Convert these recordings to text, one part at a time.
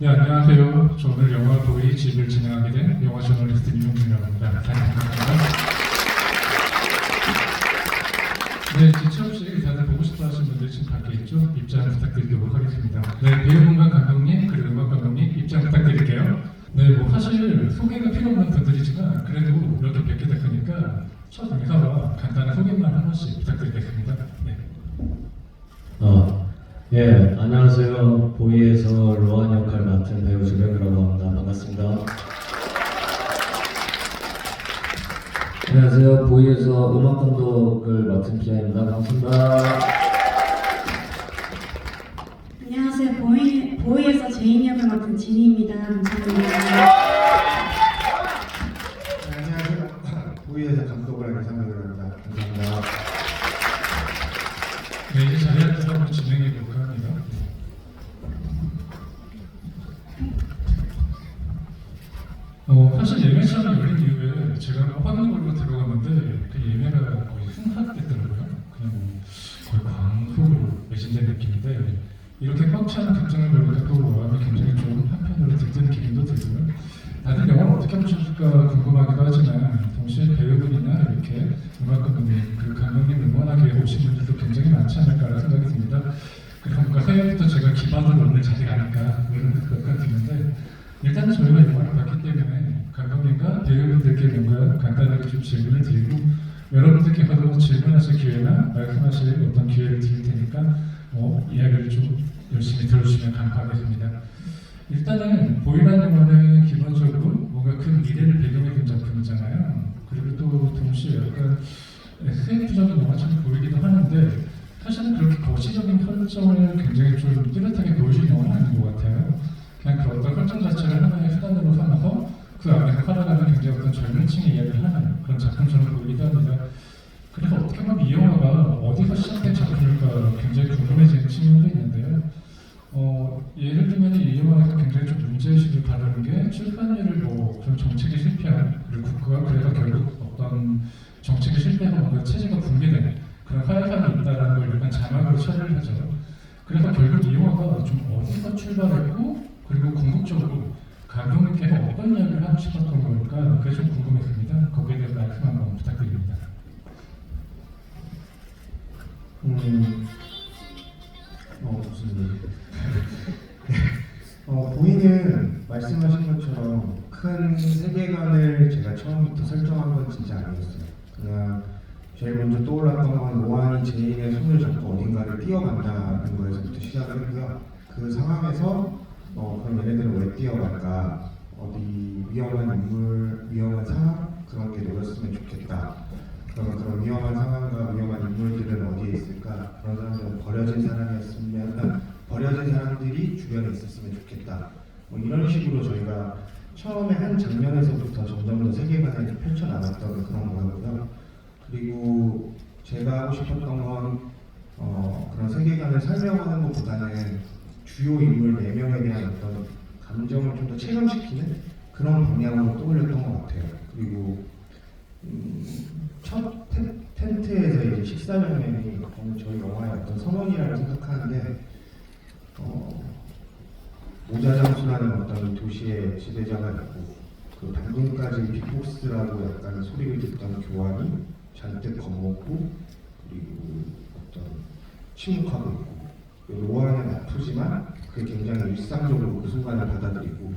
네, 안녕하세요. 저 오늘 영화 보이 집을 진행하게 된 영화 저널리스트 민용준이라고 합니다. 반갑습니다. 네, 지체 없이 다들 보고 싶어 하시는 분들 지금 밖에 있죠? 입장 부탁드리도록 하겠습니다. 네, 배우분과 감독님, 그리고 음악 감독님 입장 부탁드릴게요. 네, 뭐 사실 소개가 필요 없는 분들이지만 그래도 이렇게 뵙게 됐으니까 첫 인사와 간단한 소개만 한 번씩 부탁드리겠습니다. 네. 예, 안녕하세요. 보이에서 로한 역할 맡은 배우 주병이라고 합니다. 반갑습니다. 안녕하세요. 보이에서 음악 감독을 맡은 기아입니다. 반갑습니다. 안녕하세요. 보이에서 제인 역을 맡은 진희입니다. 감사합니다. 안녕하세요. 보이에서 감독을 하는 이상덕을 합니다. 감사합니다. 네, 이제 자리에 앉아서 한번 진행해 볼까 합니다. 사실 예매 시장이 열린 이후에 제가 화면 걸로 들어갔는데 그 예매가 거의 흥락됐더라고요. 그냥 뭐 거의 광속으로 매진된 느낌인데 이렇게 꽉 차는 극장을 보니까 또 마음이 굉장히 좀 한편으로 들뜨는 기분도 들고요. 다들 영화를 어떻게 보셨을까 궁금하기도 하지만 동시에 배우분이나 이렇게 음악 감독님 그리고 감독님 응원하게 오신 분들도 굉장히 많지 않을까라는 생각이 듭니다. 그리고 뭔가 해외부터 제가 기반을 얻는 자리가 아닐까 이런 생각이 드는데 일단은 저희가 영화를 봤기 때문에 감독님과 배우분들께 뭔가 간단하게 좀 질문을 드리고 여러분들께서도 질문하실 기회나 말씀하실 어떤 기회를 드릴 테니까 이야기를 좀 열심히 들어주시면 감사하겠습니다. 일단은 보이라는 영화는 기본적으로 뭔가 큰 미래를 배경에 둔 작품이잖아요. 그리고 또 동시에 약간 SF적인 영화처럼 보이기도 하는데 사실은 그렇게 거시적인 설정을 굉장히 좀 뚜렷하게 보여주는 영화는 아닌 것 같아요. 그냥 그 어떤 설정 자체를 하나의 수단으로 삼아서 그 안에서 살아가는 굉장히 어떤 젊은 층의 이야기를 하는 그런 작품처럼 보이기도 합니다. 그래서 어떻게 보면 이 영화가 어디서 시작된 작품일까 굉장히 궁금해지는 측면도 있는데요. 예를 들면 이 영화에서 굉장히 좀 문제의식을 다루는 게 출판율을 뭐 그런 정책이 실패한 그리고 국가가 그래서 결국 어떤 정책이 실패해서 뭔가 체제가 붕괴되는 그런 화해감이 있다는 걸 일단 자막으로 처리를 하죠. 그래서 결국 이 영화가 좀 어디서 출발했고 그리고 궁극적으로 감독님께서 어떤 이야기를 하고 싶었던 걸까 그게 좀 궁금했습니다. 거기에 대해서 말씀 한번 부탁드립니다. 무슨 얘기? 보이는 말씀하신 것처럼 큰 세계관을 제가 처음부터 설정한 건 진짜 아니었어요. 그냥 제일 먼저 떠올랐던 건 로한이 제인의 손을 잡고 어딘가를 뛰어간다는 거에서부터 시작을 했고요. 그 상황에서 그럼 얘네들은 왜 뛰어갈까? 어디 위험한 인물, 위험한 상황 그런 게 놓였으면 좋겠다. 그러면 그런 위험한 상황과 위험한 인물들은 어디에 있을까? 그런 사람들은 버려진 사람들이 주변에 있었으면 좋겠다. 뭐 이런 식으로 저희가 처음에 한 장면에서부터 점점 더 세계관을 펼쳐나갔던 그런 거였고요. 그리고 제가 하고 싶었던 건 그런 세계관을 설명하는 것보다는 주요 인물 4명에 대한 어떤 감정을 좀 더 체감시키는 그런 방향으로 떠올렸던 것 같아요. 그리고 첫 텐트에서 이제 식사 장면이 저희 영화의 어떤 선언이라고 생각하는데 모자장수라는 어떤 도시의 지배자가 있고 그 방금까지 빅보스라고 약간 소리를 듣던 교환이 잔뜩 겁먹고 그리고 어떤 침묵하고 있고 로아는 아프지만 그게 굉장히 일상적으로 그 순간을 받아들이고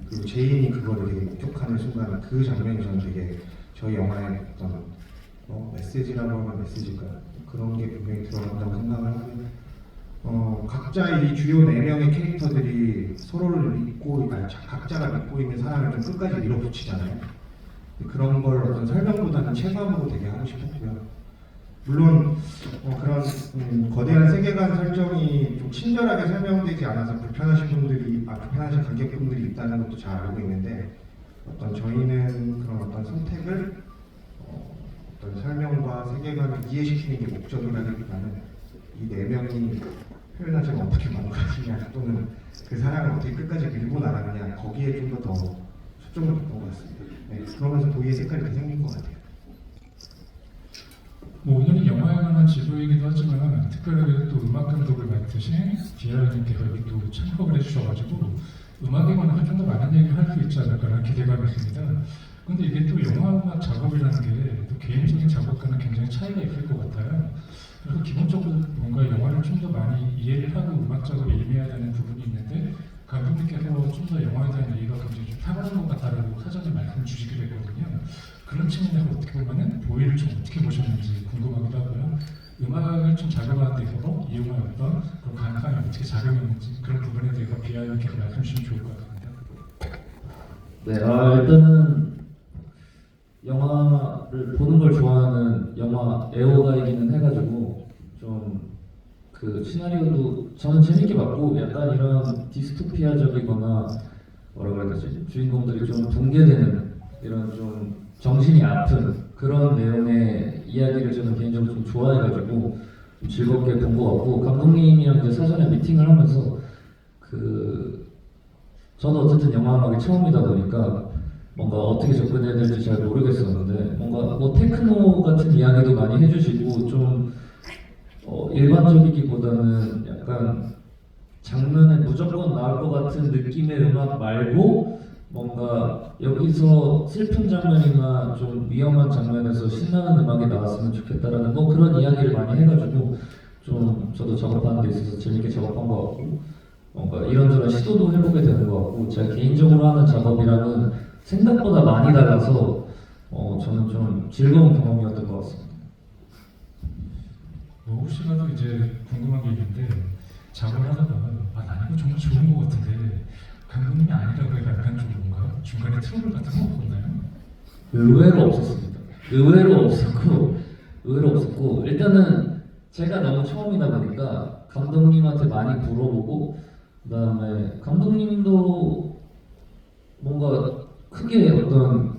그리고 제인이 그거를 되게 목격하는 순간 그 장면이 저는 되게 저희 영화의 어떤 메시지라고 하면 메시지가 그런 게 분명히 들어간다고 생각을 하고요. 각자 이 주요 4명의 캐릭터들이 서로를 믿고 각자가 믿고 있는 사람을 좀 끝까지 밀어붙이잖아요. 그런 걸 어떤 설명보다는 체감으로 되게 하고 싶었고요. 물론 그런 거대한 세계관 설정이 좀 친절하게 설명되지 않아서 불편하신 관객분들이 있다는 것도 잘 알고 있는데 저희는 그런 어떤 선택을 어떤 설명과 세계관을 이해시키는 게 목적이라기보다는 이 4명이 표현하자면 어떻게 만들어지냐 또는 그 사랑을 어떻게 끝까지 밀고 나가느냐 거기에 좀 더 초점을 뒀던 것 같습니다. 네, 그러면서 보이의 색깔이 이렇게 생긴 것 같아요. 오늘은 영화에 관한 지도이기도 하지만 특별하게 또 음악 감독을 맡으신 기아님께서 여기 또 참석을 해주셔가지고 음악에 관해서 좀 더 많은 얘기를 할 수 있지 않을까라는 기대감이 있습니다. 근데 이게 또 영화 음악 작업이라는 게 또 개인적인 작업과는 굉장히 차이가 있을 것 같아요. 그래서 기본적으로 뭔가 영화를 좀 더 많이 이해를 하고 음악 작업에 임해야 되는 부분이 있는데 감독님께서 좀 더 영화에 대한 이해가 굉장히 좀 탁월한 것 같다라고 사전에 말씀 주시기도 했거든요. 그런 측면에서 어떻게 보면은 보이를 좀 어떻게 보셨는지 궁금하기도 하고요. 음악을 좀 작업하는 데 있어서 이용한 어떤 그런 가능성이 어떻게 작용했는지 그런 부분에 대해서 비하여 계속 말씀 주시면 좋을 것 같습니다. 네, 일단은 영화를 보는 걸 좋아하는 영화 애호가이기는 해가지고 좀 그 시나리오도 저는 재밌게 봤고 약간 이런 디스토피아적이거나 뭐라 그래야 되지 주인공들이 좀 붕괴되는 이런 좀 정신이 아픈 그런 내용의 이야기를 저는 개인적으로 좀 좋아해가지고 좀 즐겁게 본 것 같고 감독님이랑 이제 사전에 미팅을 하면서 저도 어쨌든 영화음악이 처음이다 보니까 뭔가 어떻게 접근해야 될지 잘 모르겠었는데 뭔가 뭐 테크노 같은 이야기도 많이 해주시고 좀 일반적이기보다는 약간 장면에 무조건 나올 것 같은 느낌의 음악 말고 뭔가 여기서 슬픈 장면이나 좀 위험한 장면에서 신나는 음악이 나왔으면 좋겠다라는 뭐 그런 이야기를 많이 해가지고 좀 저도 작업하는 데 있어서 재밌게 작업한 것 같고 뭔가 이런저런 시도도 해보게 되는 것 같고 제가 개인적으로 하는 작업이랑은 생각보다 많이 달라서 저는 좀 즐거운 경험이었던 것 같습니다. 뭐 혹시라도 이제 궁금한 게 있는데 작업을 하다가 난 이거 정말 좋은 것 같은데 감독님이 아니라고 해서 약간 좀 뭔가 중간에 트러블 같은 거 없었나요? 의외로 없었습니다. 의외로 없었고 일단은 제가 너무 처음이다 보니까 감독님한테 많이 물어보고 그다음에 감독님도 뭔가 크게 어떤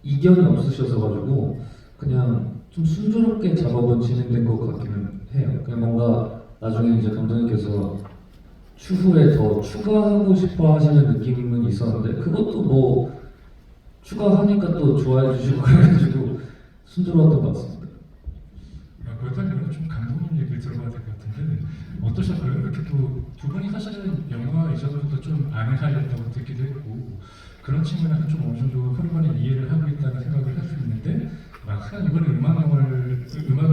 이견이 없으셔서 가지고 그냥 좀 순조롭게 작업은 진행된 것 같기는 해요. 그냥 뭔가 나중에 이제 감독님께서 추후에 더 추가하고 싶어 하시는 느낌은 있었는데 그것도 뭐 추가하니까 또 좋아해 주시고 그래가지고 순조로웠던 것 같습니다. 그렇다면 좀 감독님 얘기를 들어봐야 될 것 같은데 어떠셨어요? 이렇게 또 두 분이 사실은 영화 이전부터 좀 아는 사이였다고 듣기도 했고 그런 측면에서 좀 어느 정도 흐름을 이해를 하고 있다는 생각을 할 수 있는데 막상 이번에 음악을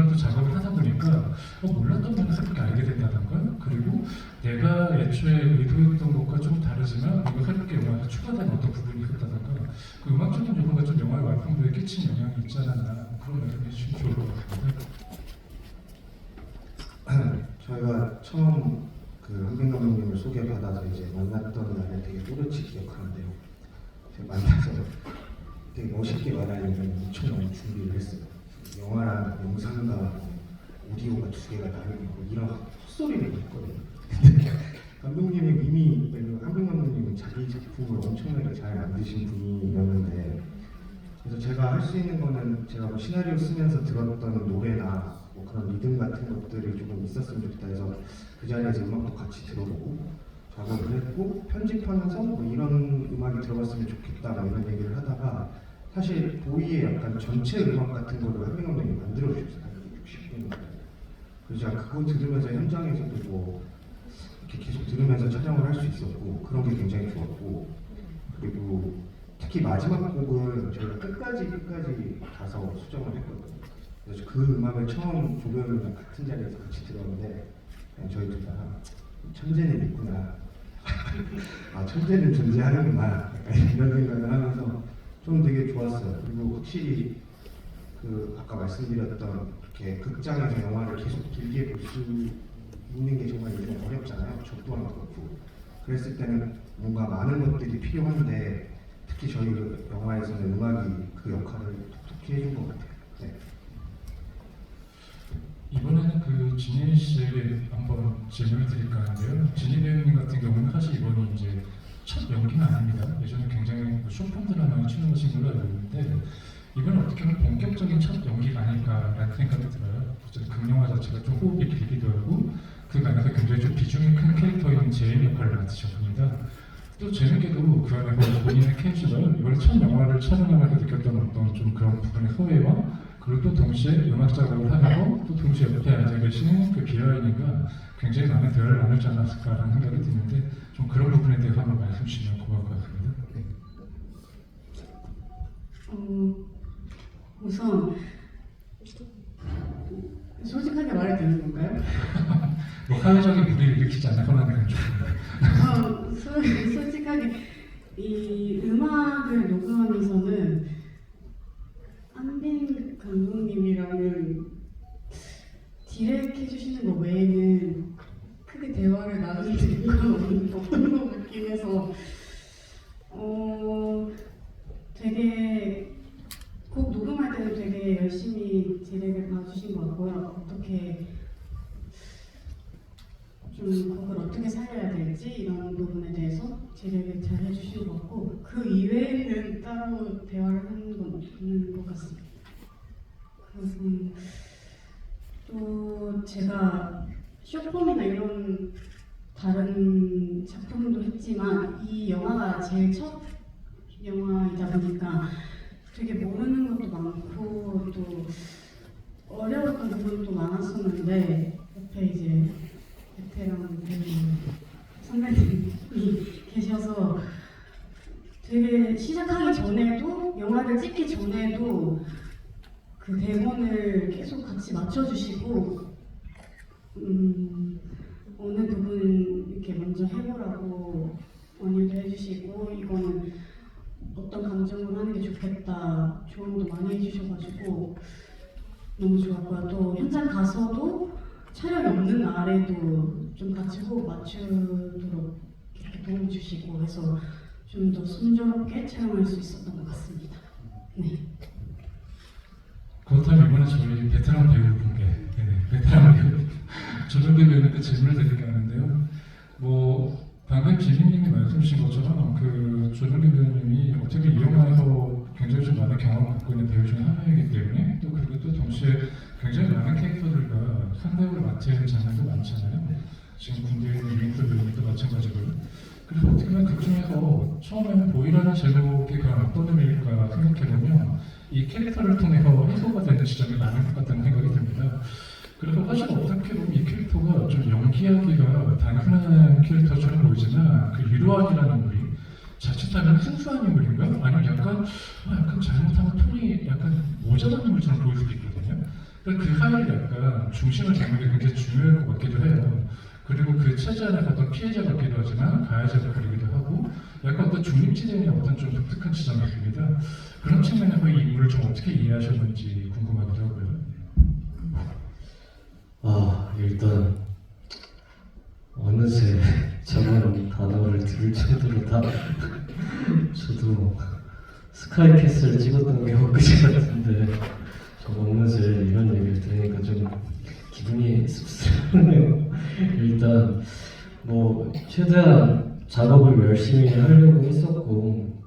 또 작업을 하다 보니까 몰랐던 면에서 그렇게 알게 된다던가 그리고 내가 애초에 의도했던 것과 좀 다르지만 뭔가 새롭게 음악에 추가된 어떤 부분이 있었다던가 그 음악적인 요소가 좀 영화의 완성도에 끼친 영향이 있지 않았나 그런 말씀해 주시면 좋을 것 같습니다. 저희가 처음 그 한빈 감독님을 소개받아서 이제 만났던 날을 되게 또렷이 기억하는데요. 제가 만나서 되게 멋있게 말하려면 엄청 많이 준비를 했어요. 영화랑 영상과 오디오가 두 개가 다르고 이런 헛소리를 했거든요. 근데 감독님이 이미 한빈 감독님은 자기 작품을 엄청나게 잘 만드신 분이었는데 그래서 제가 할 수 있는 거는 제가 뭐 시나리오 쓰면서 들었던 노래나 뭐 그런 리듬 같은 것들이 조금 있었으면 좋겠다 해서 그 자리에서 음악도 같이 들어보고 작업을 했고 편집하면서 뭐 이런 음악이 들어갔으면 좋겠다 뭐 이런 얘기를 하다가 사실 보이의 약간 전체 음악 같은 거를 한빈 감독님이 만들어주셨어요. 60분. 그래서 제가 그거 들으면서 현장에서도 뭐 이렇게 계속 들으면서 촬영을 할 수 있었고 그런 게 굉장히 좋았고 그리고 특히 마지막 곡은 저희가 끝까지 가서 수정을 했거든요. 그래서 그 음악을 처음 조별이랑 같은 자리에서 같이 들었는데 저희 둘 다 천재는 있구나. 천재는 존재하는구나. 이런 생각을 하면서 좀 되게 좋았어요. 그리고 확실히 그 아까 말씀드렸던 이렇게 극장에서 영화를 계속 길게 볼 수 있는 게 정말 요즘 어렵잖아요. 저 또한 그렇고. 그랬을 때는 뭔가 많은 것들이 필요한데 특히 저희 영화에서는 음악이 그 역할을 톡톡히 해준 것 같아요. 네. 이번에는 그 진희 씨에게 한번 질문을 드릴까 하는데요. 진희 배우님 같은 경우는 사실 이번이 이제 첫 연기는 아닙니다. 예전에 굉장히 쇼폼 드라마에 출연하신 걸로 알고 있는데 이번에 어떻게 보면 본격적인 첫 연기가 아닐까라는 생각이 들어요. 어쨌든 극영화 자체가 좀 호흡이 길기도 하고 그 안에서 굉장히 좀 비중이 큰 캐릭터인 제인 역할을 맡으셨습니다. 또 재밌게도 그 안에서 본인의 캐릭터가 이번에 첫 영화를 촬영하면서 느꼈던 어떤 좀 그런 부분의 소외와 그리고 또 동시에 음악 작업을 하면서 또 동시에 옆에 앉아 계시는 그 비하인과 굉장히 많은 대화를 나누지 않았을까라는 생각이 드는데 좀 그런 부분에 대해서 한번 말씀 주시면 우선 솔직하게 말해도 되는 건가요? 뭐 사회적인 불이를 일으키지 않거나 그런 좀 솔직하게 이 음악을 녹음하면서는 한빈 감독님이랑은 디렉 해주시는 거 외에는 크게 대화를 나눌 수 있는 건 없는 것 같긴 해서 되게 곡 녹음할 때는 되게 열심히 디렉을 봐주신 것 같고요. 어떻게 좀 곡을 어떻게 살려야 될지 이런 부분에 대해서 디렉을 잘 해주신 것 같고 그 이외에는 따로 대화를 하는 건 없는 것 같습니다. 그래서 또 제가 쇼폼이나 이런 다른 작품도 했지만 이 영화가 제일 첫 영화이다 보니까 되게 모르는 것도 많고 또 어려웠던 부분도 많았었는데 옆에 이제 베테랑 선배님이 계셔서 되게 시작하기 전에도 영화를 찍기 전에도 그 대본을 계속 같이 맞춰주시고 어느 부분 이렇게 먼저 해보라고 원의도 해주시고 이거는 어떤 감정으로 하는 게 좋겠다 조언도 많이 해주셔가지고 너무 좋았고요. 또 현장 가서도 촬영이 없는 날에도 좀 같이 호흡 맞추도록 이렇게 도움 주시고 해서 좀 더 순조롭게 촬영할 수 있었던 것 같습니다. 네. 그렇다면 이번에 저희 베테랑 배우분께 베테랑 배우 조정기 배우님께 질문을 드릴까 하는데요. 뭐 방금 지민님이 말씀 주신 것처럼 그 조정기 배우님이 어떻게 이 영화에서 굉장히 좀 많은 경험을 갖고 있는 배우 중에 하나이기 때문에 또 그리고 또 동시에 굉장히 많은 캐릭터들과 상대역을 맡은 장면도 많잖아요. 지금 군대에 있는 유인표 배우님도 마찬가지고요. 그래서 어떻게 보면 그 중에서 처음에는 보이라는 제목이 그런 어떤 의미일까 생각해보면 이 캐릭터를 통해서 해소가 되는 지점이 많을 것 같다는 생각이 듭니다. 그래서 사실 어떻게 보면 이 캐릭터가 좀 연기하기가 단순한 캐릭터처럼 보이지만 그 유로안이라는 인물이 자칫하면 순수한 인물인가? 아니면 약간 잘못하면 톤이 약간 모자란 인물처럼 보일 수도 있거든요. 그래서 그 사이를 약간 중심을 잡는 게 굉장히 중요할 것 같기도 해요. 그리고 그 체제 안에서 어떤 피해자 같기도 하지만 가해자 역할이기도 하고 약간 어떤 중립지대의 어떤 좀 독특한 지점이 있습니다. 그런 측면에서 이 인물을 좀 어떻게 이해하셨는지 궁금하기도 하고요. 일단 어느새 저런 단어를 들을 정도로 다 저도 스카이캐슬 찍었던 게 엊그제 같은데 어느새 이런 얘기를 들으니까 좀 기분이 씁쓸하네요. 일단 뭐 최대한 작업을 열심히 하려고 했었고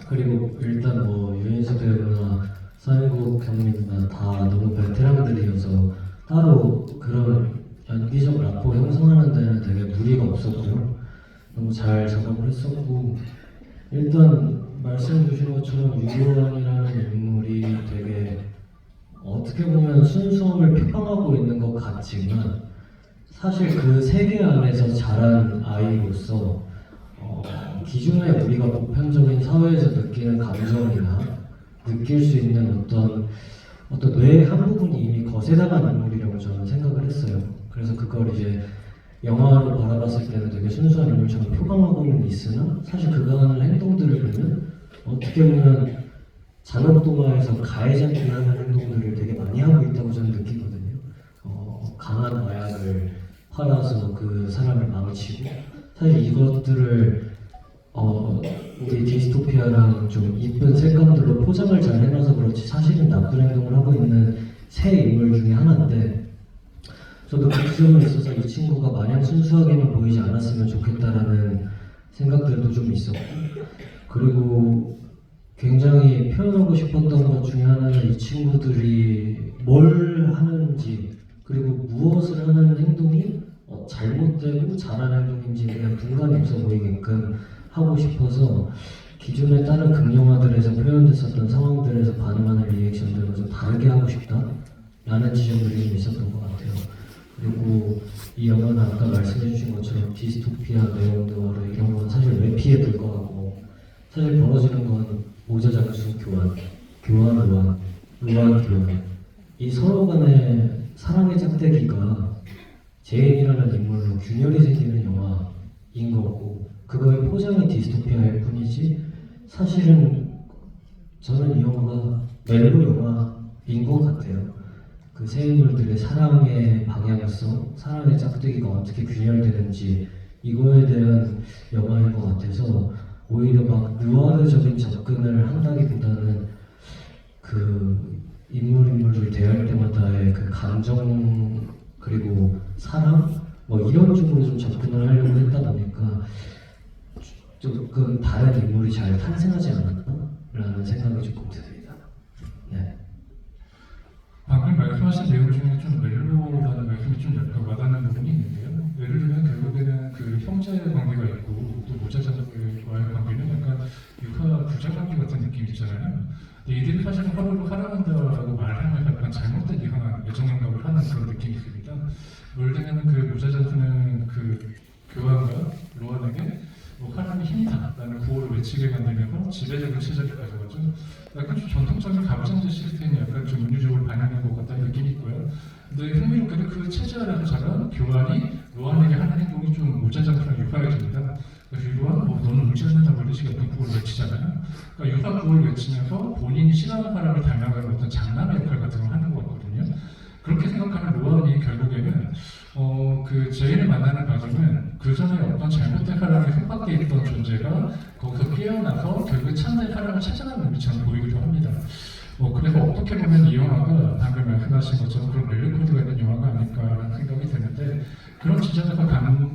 그리고 일단 뭐 유인수 배우나 서인국 형님이나 다 너무 베테랑들이어서 따로 그런 연기적 라포 형성하는 데는 되게 무리가 없었고요. 너무 잘 작업을 했었고 일단 말씀 주신 것처럼 유로원이라는 인물이 되게 어떻게 보면 순수함을 표방하고 있는 것 같지만 사실 그 세계 안에서 자란 아이로서 기존에 우리가 보편적인 사회에서 느끼는 감정이나 느낄 수 있는 어떤 뇌의 한 부분이 이미 거세당한 인물이라고 저는 생각을 했어요. 그래서 그걸 이제 영화로 바라봤을 때는 되게 순수한 인물처럼 표방하고는 있으나 사실 그가 하는 행동들을 보면 어떻게 보면 잔혹동화에서 가해자들이 하는 행동들을 되게 많이 하고 있다고 저는 느끼거든요. 강한 마약을 팔아서 그 사람을 망치고 사실 이것들을 우리 디스토피아랑 좀 이쁜 색감들로 포장을 잘 해놔서 그렇지 사실은 나쁜 행동을 하고 있는 새 인물 중에 하나인데 저도 그 지점에 있어서 이 친구가 마냥 순수하게만 보이지 않았으면 좋겠다라는 생각들도 좀 있었고 그리고 굉장히 표현하고 싶었던 것 중에 하나는 이 친구들이 뭘 하는지 그리고 무엇을 하는 행동이 잘못되고 잘하는 행동인지 그냥 분간이 없어 보이게끔 하고 싶어서 기존의 다른 극영화들에서 표현됐었던 상황들에서 반응하는 리액션들과 좀 다르게 하고 싶다라는 지점들이 좀 있었던 것 같아요. 그리고 이 영화는 아까 말씀해주신 것처럼 디스토피아 내용들 이런 건 사실 외피에 불과하고 사실 벌어지는 건 모자 장수 교환 루안 기용 이 서로 간의 사랑의 짝대기가 제인이라는 인물로 균열이 생기는 영화인 거고 그거의 포장이 디스토피아일 뿐이지 사실은 저는 이 영화가 멜로 영화인 것 같아요. 그 세 인물들의 사랑의 방향성, 사랑의 짝대기가 어떻게 균열되는지 이거에 대한 영화인 것 같아서 오히려 막 누아르적인 접근을 한다기보다는 그 인물을 대할 때마다의 그 감정 그리고 사랑 뭐 이런 쪽으로 좀 접근을 하려고 했다 보니까 조금 다른 인물이 잘 탄생하지 않았나라는 생각이 조금 듭니다. 네. 방금 말씀하신 내용 중에 좀 멜로라는 말씀이 좀 약간 와닿는 부분이 있는데요. 예를 들면 결국에는 그 형제 관계가 있고 또 모자자들과의 관계는 약간 육하 부자 관계 같은 느낌이 있잖아요. 근데 이들이 사실은 서로를 사랑한다라고 말하면 약간 잘못된 이상한 애정행각을 하는 그런 느낌이 있습니다. 예를 들면 그 모자자들은 그 교황과 로안에게 뭐 사람이 힘이다라는 구호를 외치게 만들면서 지배적인 체제를 가져가죠. 약간 좀 전통적인 가부장제 시스템이 약간 좀 은유적으로 반영된 것 같다는 느낌이 있고요. 근데 흥미롭게도 그 체제 아래서 자란 교환이 로안에게 하는 행동이 좀 모자장처럼 유화해집니다. 그래서 유화, 뭐 너는 울지 않는다고 이런 식의 어떤 구호를 외치잖아요. 그러니까 유화 구호를 외치면서 본인이 싫어하는 사람을 닮아가는 어떤 장남의 역할 같은 걸 하는 것 같거든요. 그렇게 생각하는 로안이 결국에는 그 제인을 만나는 과정은 그 전에 어떤 잘못된 사랑에 속박돼 있던 존재가 거기서 깨어나서 결국 참된 사랑을 찾아가는 것처럼 보이기도 합니다. 그래서 어떻게 보면 이 영화가 방금 말씀하신 것처럼 그런 멜로코드가 있는 영화가 아닐까라는 생각이 드는데 그런 지점에서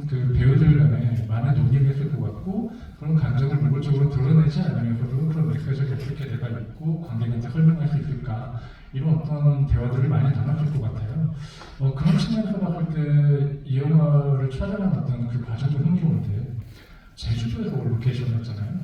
그 배우들 간에 많은 논의를 했을 것 같고 그런 감정을 노골적으로 드러내지 않으면서도 그런 메시지가 어떻게 내가 있고 관객한테 설명할 수 있을까 이런 어떤 대화들을 많이 나눴을 것 같아요. 그런 측면에서 봤을 때 이 영화를 촬영한 어떤 그 과정도 흥미로운데 제주도에서 로케이션이었잖아요.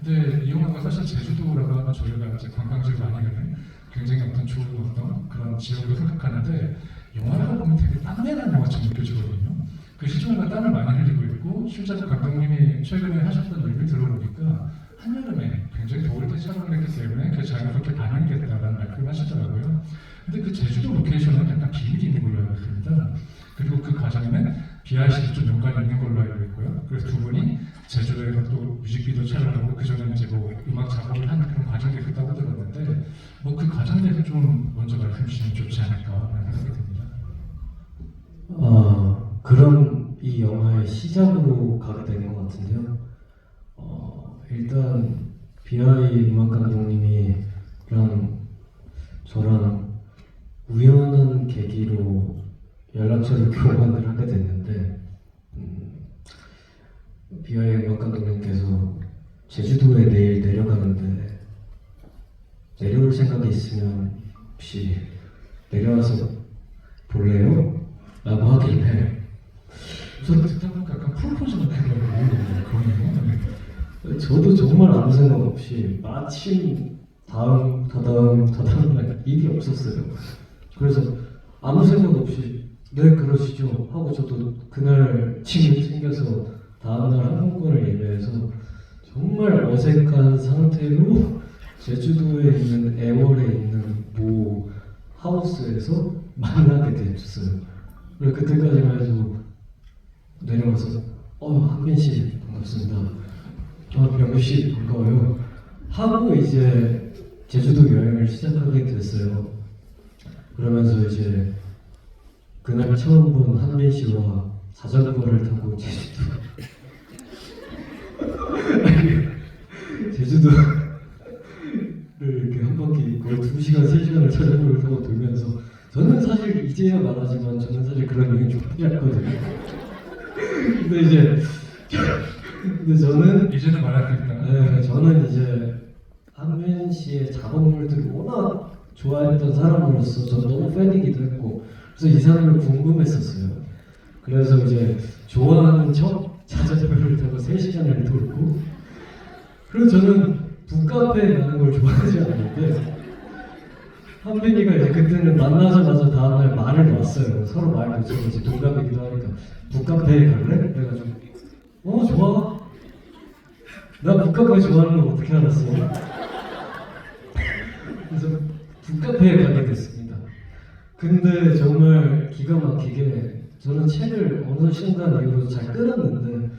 근데 이 영화가 사실 제주도라고 하면 저희가 이제 관광지를 많이 가는 굉장히 어떤 좋은 어떤 그런 지역으로 생각하는데 영화를 보면 되게 땀내는 영화처럼 느껴지거든요. 그 시점에서 땀을 많이 흘리고 있고 실제로 감독님이 최근에 하셨던 얘기를 들어보니까 한여름에 굉장히 더울 때 촬영을 했기 때문에 그 자연스럽게 반영이 됐다라는 말씀을 하시더라고요. 근데 그 제주도 로케이션은 약간 비밀이 있는 걸로 알고 있습니다. 그리고 그 과정에는 비아씨도 좀 연관이 있는 걸로 알고 있고요. 그래서 두 분이 제주도에서 또 뮤직비디오 촬영하고 그 전에 이제 뭐 음악 작업을 하는 그런 과정이 있었다고 들었는데 그 과정에 대해서 좀 먼저 말씀 주시면 좋지 않을까라는 생각이 듭니다. 그런 이 영화의 시작으로 가게 된 것 같은데요. 일단 비아이 음악 감독님이랑 저랑 우연한 계기로 연락처를 교환을 하게 됐는데 비아이 음악 감독님께서 제주도에 내일 내려가는데 내려올 생각이 있으면 혹시 내려와서 볼래요? 라고 하길래 저는 듣다 보니까 약간 프로포즈 같은 거예요. 저도 정말 아무 생각 없이 마침 다다음 날 일이 없었어요. 그래서 아무 생각 없이 네 그러시죠 하고 저도 그날 짐을 챙겨서 다음날 항공권을 예매해서 정말 어색한 상태로 제주도에 있는 애월에 있는 모 하우스에서 만나게 됐어요. 그래서 그때까지만 해도 내려와서 한빈 씨 반갑습니다. 병규 씨 반가워요. 하고 이제 제주도 여행을 시작하게 됐어요. 그러면서 이제 그날 처음 본 한빈 씨와 자전거를 타고 제주도를 이렇게 한 바퀴 거의 2시간, 3시간을 자전거를 타고 돌면서 저는 사실 이제야 말하지만 저는 사실 그런 여행 좀 하지 않거든요. 근데 저는 이제는 말할 수 있다. 네, 저는 이제 한빈 씨의 작업물들을 워낙 좋아했던 사람으로서 저는 너무 팬이기도 했고 그래서 이 사람을 궁금했었어요. 그래서 이제 좋아하는 척 자전거를 타고 3시간을 돌고 그리고 저는 북카페에 가는 걸 좋아하지 않는데 한빈이가 이제 그때는 만나자마자 다음날 말을 놓았어요. 서로 말을 놓고 이제 동갑이기도 하니까 북카페에 갈래? 그래가지고 좋아. 나 북카페 좋아하는 거 어떻게 알았어? 그래서 북카페에 가게 됐습니다. 근데 정말 기가 막히게 저는 책을 어느 순간 이후로 잘 끊었는데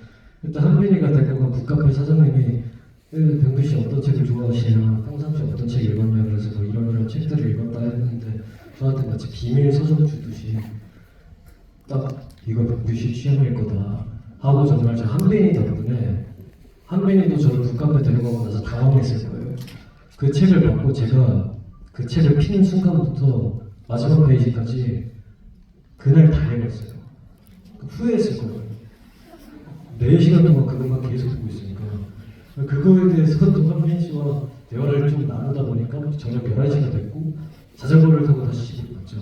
일단 한빈이가 데리고 간 북카페 사장님이 병규 씨 어떤 책을 좋아하시냐, 평상시에 어떤 책 읽었냐, 그래서 뭐 이런 책들을 읽었다 했는데 저한테 마치 비밀 서적 주듯이 딱 이거 병규 씨 취향일 거다 하고 정말 저 한빈이 덕분에 한빈이도 저를 북카페 데려가고 나서 당황했을 거예요. 그 책을 받고 제가 그 책을 피는 순간부터 마지막 페이지까지 그날 다 읽었어요. 후회했을 거예요. 4시간 동안 그것만 계속 보고 있으니까 그거에 대해서 또 한빈 씨와 대화를 좀 나누다 보니까 저녁 11시가 됐고 자전거를 타고 다시 집으로 갔죠.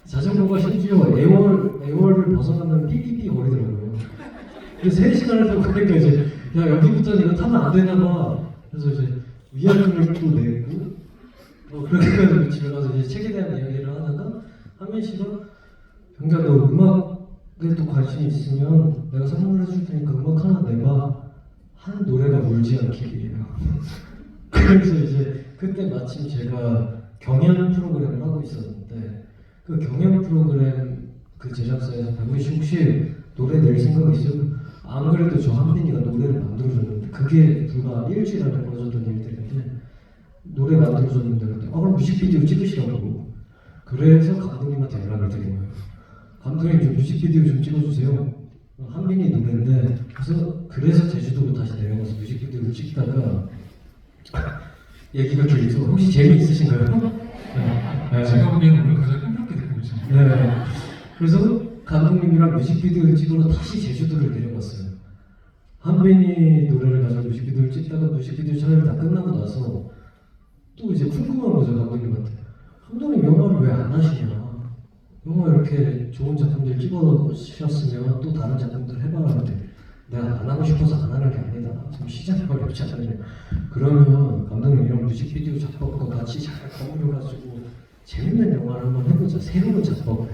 자전거가 심지어 애월을 벗어나면 삐삐삐 거리더라고요. 그래서 3시간을 타고 가니까 이제 야 여기부터는 이거 타면 안 되나 봐. 그래서 이제 위약금을 또 내고 그렇게 해가지고 집에 가서 이제 책에 대한 이야기를 하다가 한민 씨가 병규야 너 음악에 또 관심이 있으면 내가 선물해 줄 테니까 음악 하나 내봐 하는 노래가 울지 않길이에요. 그래서 이제 그때 마침 제가 경연 프로그램을 하고 있었는데 그 경연 프로그램 그 제작사에서 병규 씨 혹시 노래 낼 생각 있어요? 안 그래도 저 한빈이가 노래를 만들어줬는데 그게 불과 일주일 안에 벌어졌던 일들인데 노래 만들어줬는데 그럼 뮤직비디오 찍으시라고 그래서 감독님한테 연락을 드린 거예요. 감독님 좀 뮤직비디오 좀 찍어주세요. 한빈이 노래인데 그래서 제주도로 다시 내려가서 뮤직비디오를 찍다가 얘기가 길죠. 혹시 재미있으신가요? 네. 제가 보기에는 오늘 가장 힘겹게 듣고 계십니다. 네. 그래서 감독님이랑 뮤직비디오를 찍으러 다시 제주도를 내려갔어요. 한빈이 노래를 가지고 뮤직비디오를 찍다가 뮤직비디오 촬영이 다 끝나고 나서 또 이제 궁금한 거죠 감독님한테. 감독님 영화를 왜 안 하시냐? 영화 이렇게 좋은 작품들 찍어주셨으면 또 다른 작품들 해봐라는데 내가 안 하고 싶어서 안 하는 게 아니다. 지금 시장이 어렵지 않느냐. 그러면 감독님 이런 뮤직비디오 작법과 같이 잘 버무려가지고 재밌는 영화를 한번 해보자. 새로운 작법을.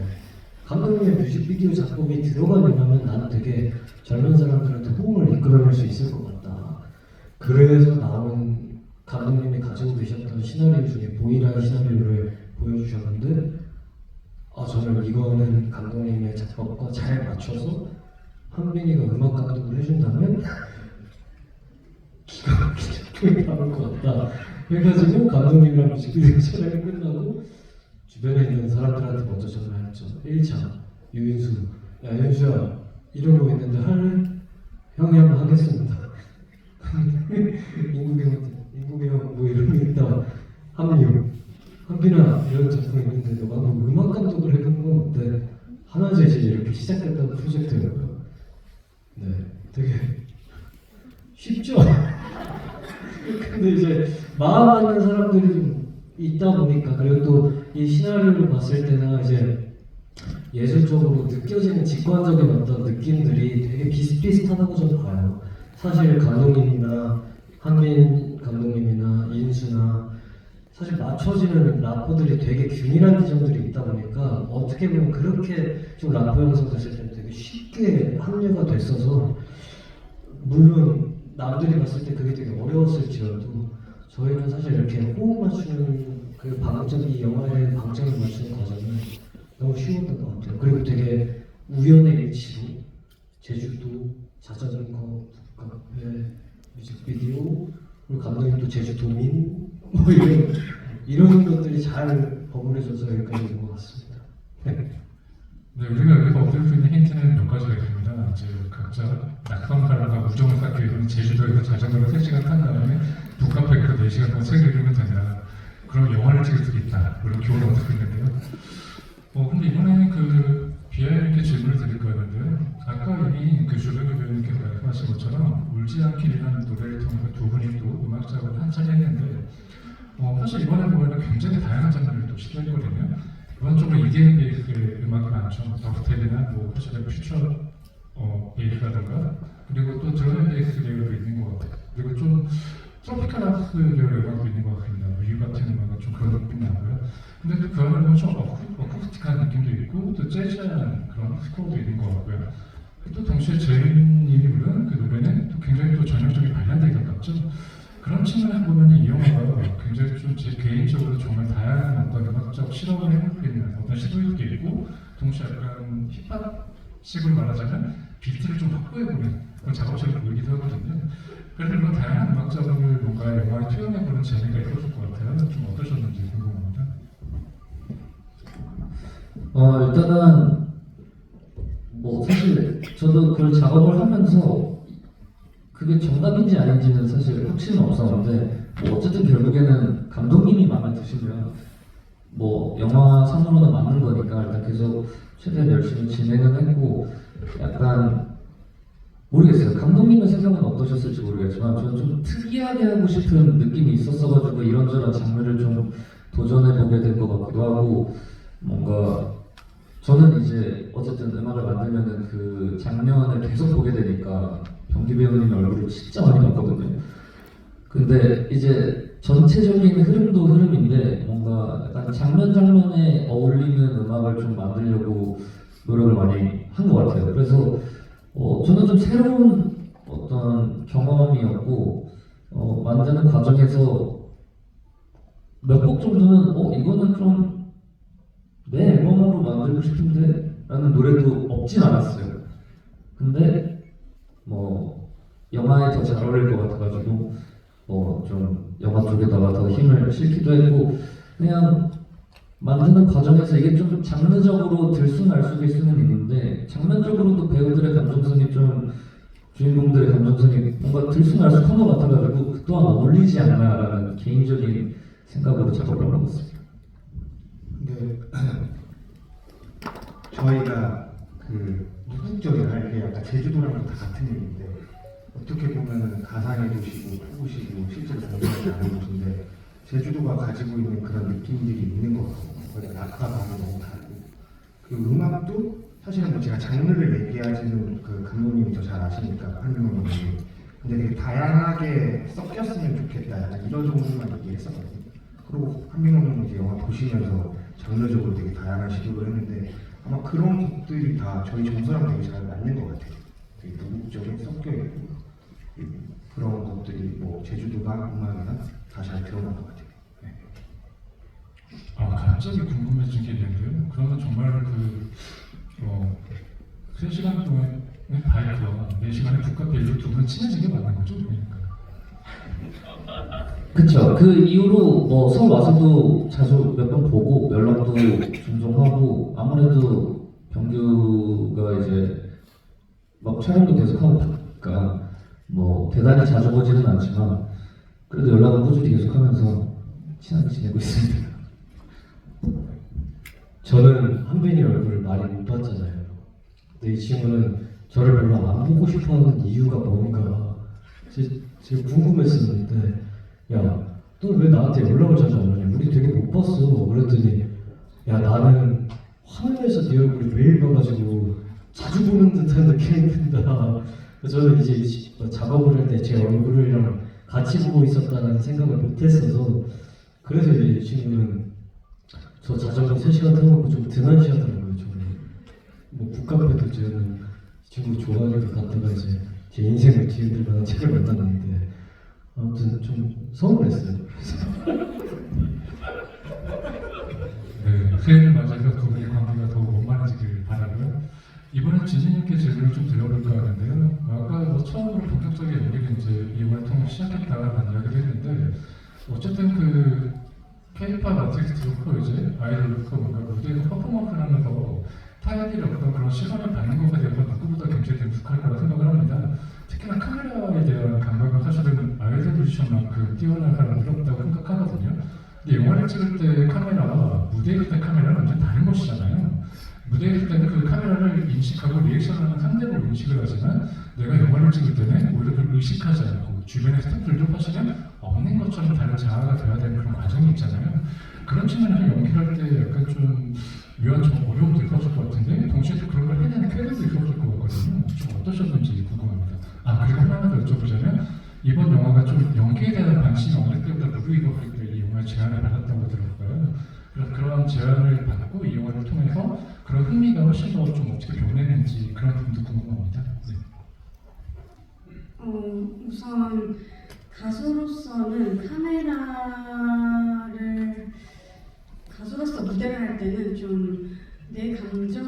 감독님의 뮤직비디오 작품이 들어가려면 나는 되게 젊은 사람들한테 호응을 이끌어낼 수 있을 것 같다. 그래서 나온 감독님이 가지고 계셨던 시나리오 중에 보이라는 시나리오를 보여주셨는데 저는 이거는 감독님의 작법과 잘 맞춰서 한빈이가 음악 감독을 해준다면 기가 막힌 작품이 나올 것 같다. 그래가지고 감독님이랑 뮤직비디오 촬영이 끝나고 주변에 있는 사람들한테 먼저 전화했죠. 1차 유인수, 야 윤수야 이런 거 있는데 할래? 형이 한번 하겠습니다. 인국이 형 뭐 이런 거 있다. 합류. 한빈아 이런 작품 있는데 너가 한번 음악 감독을 해보는 건 어때? 하나제 이제 이렇게 시작했던 프로젝트예요. 네, 되게 쉽죠. 근데 이제 마음 맞는 사람들이 좀 있다 보니까 그리고 또 이 시나리오를 봤을 때나 이제 예술적으로 느껴지는 직관적인 어떤 느낌들이 되게 비슷비슷하다고 저는 봐요. 사실 감독님이나 한민 감독님이나 인수나 사실 맞춰지는 라퍼들이 되게 균일한 지점들이 있다 보니까 어떻게 보면 그렇게 좀 라퍼 영상 됐을 때 되게 쉽게 합류가 됐어서 물론 남들이 봤을 때 그게 되게 어려웠을지라도 저희는 사실 이렇게 호흡 맞추는 그 방점, 이 영화의 방점을 맞추는 과정은 너무 쉬웠던 것 같아요. 그리고 되게 우연의 일치로 제주도, 자전거, 북카페, 뮤직비디오, 그리고 감독님도 제주도민 뭐 이런 것들이 잘 버무려져서 여기까지 온 것 같습니다. 네, 우리가 여기서 얻을 수 있는 힌트는 몇 가지가 있습니다. 이제 각자 낙선가라가 우정을 쌓기 위해서 제주도에서 자전거를 3시간 탄 다음에 북카페에 가서 4시간 동안 책을 읽으면 된다. 그럼 영화를 찍을 수도 있다. 이런 교훈을 얻을 수 있는데요. 근데 이번에는 그 비하인드 질문을 드릴 거였는데요. 아까 이미 그 조정규 배우님께서 말씀하신 것처럼 울지 않길이라는 노래를 통해서 두 분이 또 음악 작업을 한차례 했는데 사실 이번에 보면 굉장히 다양한 장르를 또 시도했거든요. 기본적으로 EDM 베이스의 음악이 많죠. 덕스텝이나 뭐 사실은 퓨처 베이스라든가 그리고 또 드럼 베이스 계열도 있는 것 같아요. 그리고 좀 트로피컬 하우스 계열의 음악도 있는 것 같습니다. 우유 같은 음악은 좀 그런 느낌이 나고요. 근데 또 그 안에 보면 좀 어쿠스틱한 느낌도 있고 또 재즈한 그런 스코어도 있는 것 같고요. 또 동시에 제이님이 부른 그 노래는 또 굉장히 또 전형적인 발라드에 가깝죠. 그런 측면에서 보면 이 영화가 굉장히 좀 제 개인적으로 정말 다양한 어떤 음악적 실험을 해볼 있는 어떤 시도도 있고 동시에 약간 힙합식으로 말하자면 비트를 좀 확보해보는 그런 작업처럼 보이기도 하거든요. 그래서 그런 다양한 음악적을 뭔가 영화에 투영해보는 재미가 있었을 것 같아요. 좀 어떠셨는지 궁금합니다. 일단은 뭐 사실 저도 그걸 작업을 하면서 그게 정답인지 아닌지는 사실 확신은 없었는데 뭐 어쨌든 결국에는 감독님이 마음에 드시면 뭐 영화상으로는 맞는 거니까 일단 계속 최대한 열심히 진행은 했고 약간 모르겠어요. 감독님의 생각은 어떠셨을지 모르겠지만 저는 좀 특이하게 하고 싶은 느낌이 있었어가지고 이런저런 장르를 좀 도전해보게 된 것 같기도 하고 뭔가 저는 이제 어쨌든 음악을 만들면은 그 장면을 계속 보게 되니까 병기 배우님의 얼굴을 진짜 많이 봤거든요. 근데 이제 전체적인 흐름도 흐름인데 뭔가 약간 장면 장면에 어울리는 음악을 좀 만들려고 노력을 많이 한 것 같아요. 그래서 저는 좀 새로운 어떤 경험이었고 만드는 과정에서 몇 곡 정도는 이거는 좀 내 앨범으로 만들고 싶은데 라는 노래도 없진 않았어요. 근데 뭐 영화에 더 잘 어울릴 것 같아가지고 좀 영화 쪽에다가 더 힘을 실기도 했고 그냥 만드는 과정에서 이게 좀 장르적으로 들쑥날쑥일 수는 있는데 장면적으로도 배우들의 감정선이 좀 주인공들의 감정선이 뭔가 들쑥날쑥한 것 같아가지고 그 또한 어울리지 않나라는 개인적인 생각으로 작업을 하고 있습니다. 근데 저희가 그 무국적인 할게 약간 제주도랑 다 같은 얘기인데 어떻게 보면은 가상의 도시고 토시고 실제로 존재하지 않은 곳인데 제주도가 가지고 있는 그런 느낌들이 있는 것 같고 거기가 낮과 밤이 너무 다르고 그 음악도 사실은 뭐 제가 장르를 얘기하시는 그 감독님이 더 잘 아시니까 한명님이 근데 되게 다양하게 섞였으면 좋겠다 약간 이런 정도만 얘기했었거든요. 그리고 한민호는 이제 영화 보시면서 장르적으로 되게 다양한 시도를 했는데 아마 그런 것들이 다 저희 정서랑 되게 잘 맞는 것 같아요. 되게 무국적인 섞여 있고 그런 것들이 뭐 제주도나 음악이나 다 잘 드러난 것 같아요. 네. 갑자기 궁금해진 게 있는데요. 그러면 정말 3시간 동안 바이크와 4시간의 북카페로 두 분 친해진 게 맞는 거죠? 그러니까. 그쵸. 그 이후로 뭐 서울 와서도 자주 몇 번 보고 연락도 종종 하고 아무래도 병규가 이제 막 촬영도 계속 하고 하니까 뭐 대단히 자주 보지는 않지만 그래도 연락은 꾸준히 계속하면서 친하게 지내고 있습니다. 저는 한빈이 얼굴을 많이 못 봤잖아요. 근데 이 친구는 저를 별로 안 보고 싶어하는 이유가 뭔가 제가 궁금했었는데 야, 너 왜 나한테 연락을 자주 안 하냐? 우리 되게 못 봤어. 그랬더니 야, 나는 화면에서 네 얼굴을 매일 봐가지고 자주 보는 듯한 느낌이 든다. 그래서 저는 이제 작업을 할 때 제 얼굴이랑 같이 보고 있었다는 생각을 못했어서 그래서 이제 이 친구는 저 자전거 3시간 타고 좀 등한시하더라고요. 저는 뭐 북카페도 저는 이 친구 좋아하니까 갔다가 이제 제 인생을 뒤흔들 만한 책을 만났는데 아무튼 좀 서운했어요. 네, 새해를 맞아서 두 분의 관계가 더욱 원만해지길 바라고요. 이번에 진진님께 질문을 좀 드려볼까 하는데요. 아까 뭐 처음으로 본격적인 연기를 이제 이 활동을 시작했다라는 이야기를 했는데 어쨌든 그 K-pop 아티스트로 이제 아이돌로 뭔가 무대에서 퍼포먼스를 하면서 타인들의 어떤 그런 시선을 받는 것에 대해서 누구보다 굉장히 능숙할 거라 생각을 합니다. 특히나 카메라에 대한 감각은 사실은 아이돌 뮤지션만큼 뛰어난 사람들이 없다고 생각하거든요. 근데 영화를 찍을 때 카메라와 무대에 있을 때 카메라는 완전 다른 것이잖아요. 무대에 있을 때는 그 카메라를 인식하고 리액션하는 상대로 인식을 하지만 내가 영화를 찍을 때는 오히려 그걸 의식하지 않고 주변의 스태프들도 사실은 없는 것처럼 다른 자아가 돼야 되는 그런 과정이 있잖아요. 그런 측면에서 연기할 때 약간 좀 묘한 좀 어려움도 있었을 것 같은데 동시에 또 그런 걸 해내는 쾌감도 있었을 것 같거든요. 좀 어떠셨는지 궁금합니다. 그리고 하나 더 여쭤보자면 이번 영화가 좀 연기에 대한 관심이 어느 때보다 무르익었을 때 이 영화에 제안을 받았다고 들었어요. 그래서 그런 제안을 받고 이 영화를 통해서 그런 흥미가 훨씬 더 좀 어떻게 변했는지 그런 부분도 궁금합니다. 네. 우선 가수로서는 가수로서 무대를 할 때는 좀 내 감정에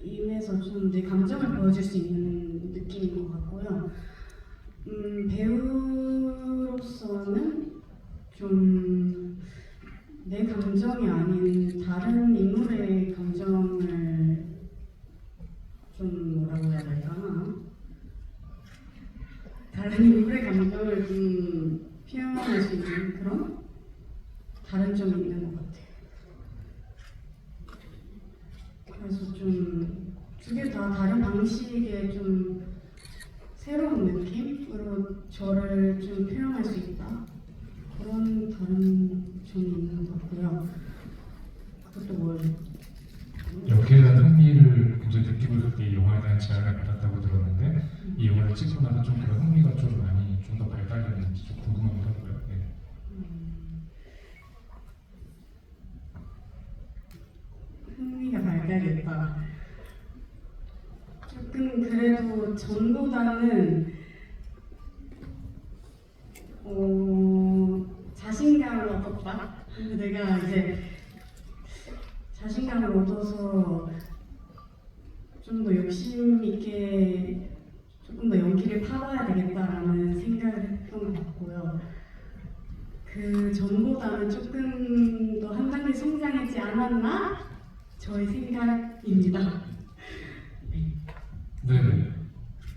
임해서 좀 내 감정을 보여줄 수 있는 느낌인 것 같고요. 배우로서는 좀 내 감정이 아닌 다른 인물의 감정을 좀 뭐라고 해야 될까나 다른 인물의 감정을 좀 표현할 수 있는 그런 다른 점이 있는 것 같아요. 그래서 좀 두 개 다 다른 방식의 좀 새로운 느낌으로 저를 좀 표현할 수 있다. 그런 다른 점이 있는 것 같고요. 그것도 뭘 여기에 대한 흥미를 굉장히 느끼고 그때 이 영화에 대한 제안을 받았다고 들었는데 이 영화를 찍고 나서 좀 그런 흥미가 좀 많이 좀 더 발달됐는지 좀 궁금하기도 하고요. 네. 흥미가 발달됐다. 조금 그래도 전보다는 자신감을 얻었다. 내가 이제 자신감을 얻어서 좀 더 욕심 있게 조금 더 연기를 타봐야 되겠다라는 생각을 했던 것 같고요. 그 전보다는 조금 더 한 단계 성장하지 않았나? 저의 생각입니다. 네.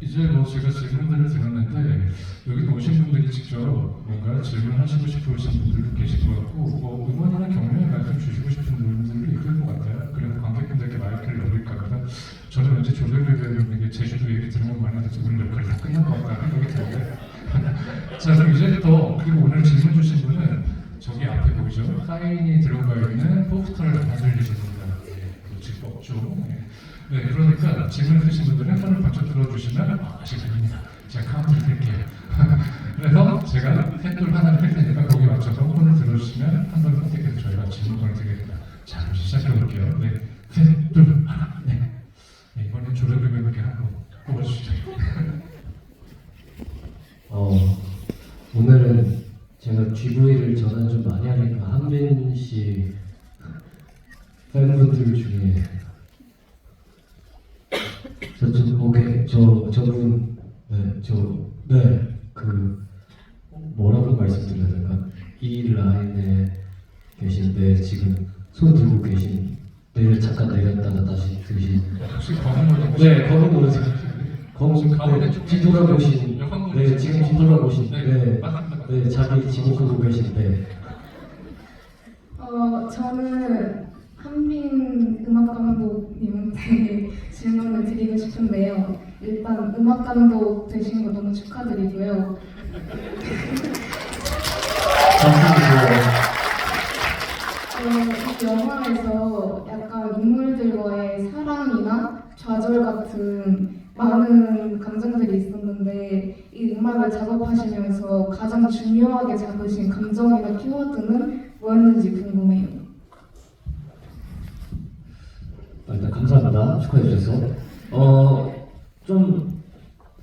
이제 뭐 제가 질문들을 드렸는데 여기 오신 분들이 직접 뭔가 질문하시고 싶으신 분들도 계실 것 같고 뭐 응원이나 격려의 말씀 주시고 싶은 분들도 있을 것 같아요. 그래서 관객분들께 마이크를 넘길까 하면 저는 왠지 조대규 배우님에게 제주도 얘기 들은 것만 해도 오늘 역할이 다 끝난 것 같다는 생각이 드는데 자 그럼 이제부터 그리고 오늘 질문 주신 분은 저기 앞에 보이죠? 사인이 들어가 있는 포스터를 받으실 겁니다. 그 직법 좀. 네, 그러니까 질문 주신 분들은 손을 번쩍 들어주시면 시작입니다. 제가 카운트를 뜰게요. 그래서 제가 셋둘 하나를 뜰 테니까 거기에 맞춰서 손을 들어주시면 한 번 선택해서 저희가 질문권을 드리겠습니다. 자, 그럼 시작해 볼게요. 네, 셋둘 하나. 네. 네 이번엔 조례비밀하게 한번 뽑아주시죠. 오늘은 제가 GV를 저는 좀 많이 하니까 한빈 씨 팬분들 중에 저분 그 뭐라고 말씀드려야 될까? 이 라인에 계신데 지금 손 들고 계신 잠깐 내렸다가 다시 드신 혹시 검은 네 검은 옷 가운데 좀 뒤돌아보신 네 지금 뒤돌아보신 네, 맞습니다. 네 자기 지금 보고 계신데 저는 한빈 음악감독님한테 질문을 드리고 싶은데요. 일단 음악감독 되신 거 너무 축하드리고요. 이 영화에서 약간 인물들과의 사랑이나 좌절 같은 많은 감정들이 있었는데 이 음악을 작업하시면서 가장 중요하게 잡으신 감정이나 키워드는 뭐였는지 궁금해요. 일단 감사합니다. 축하해 주셔서. 좀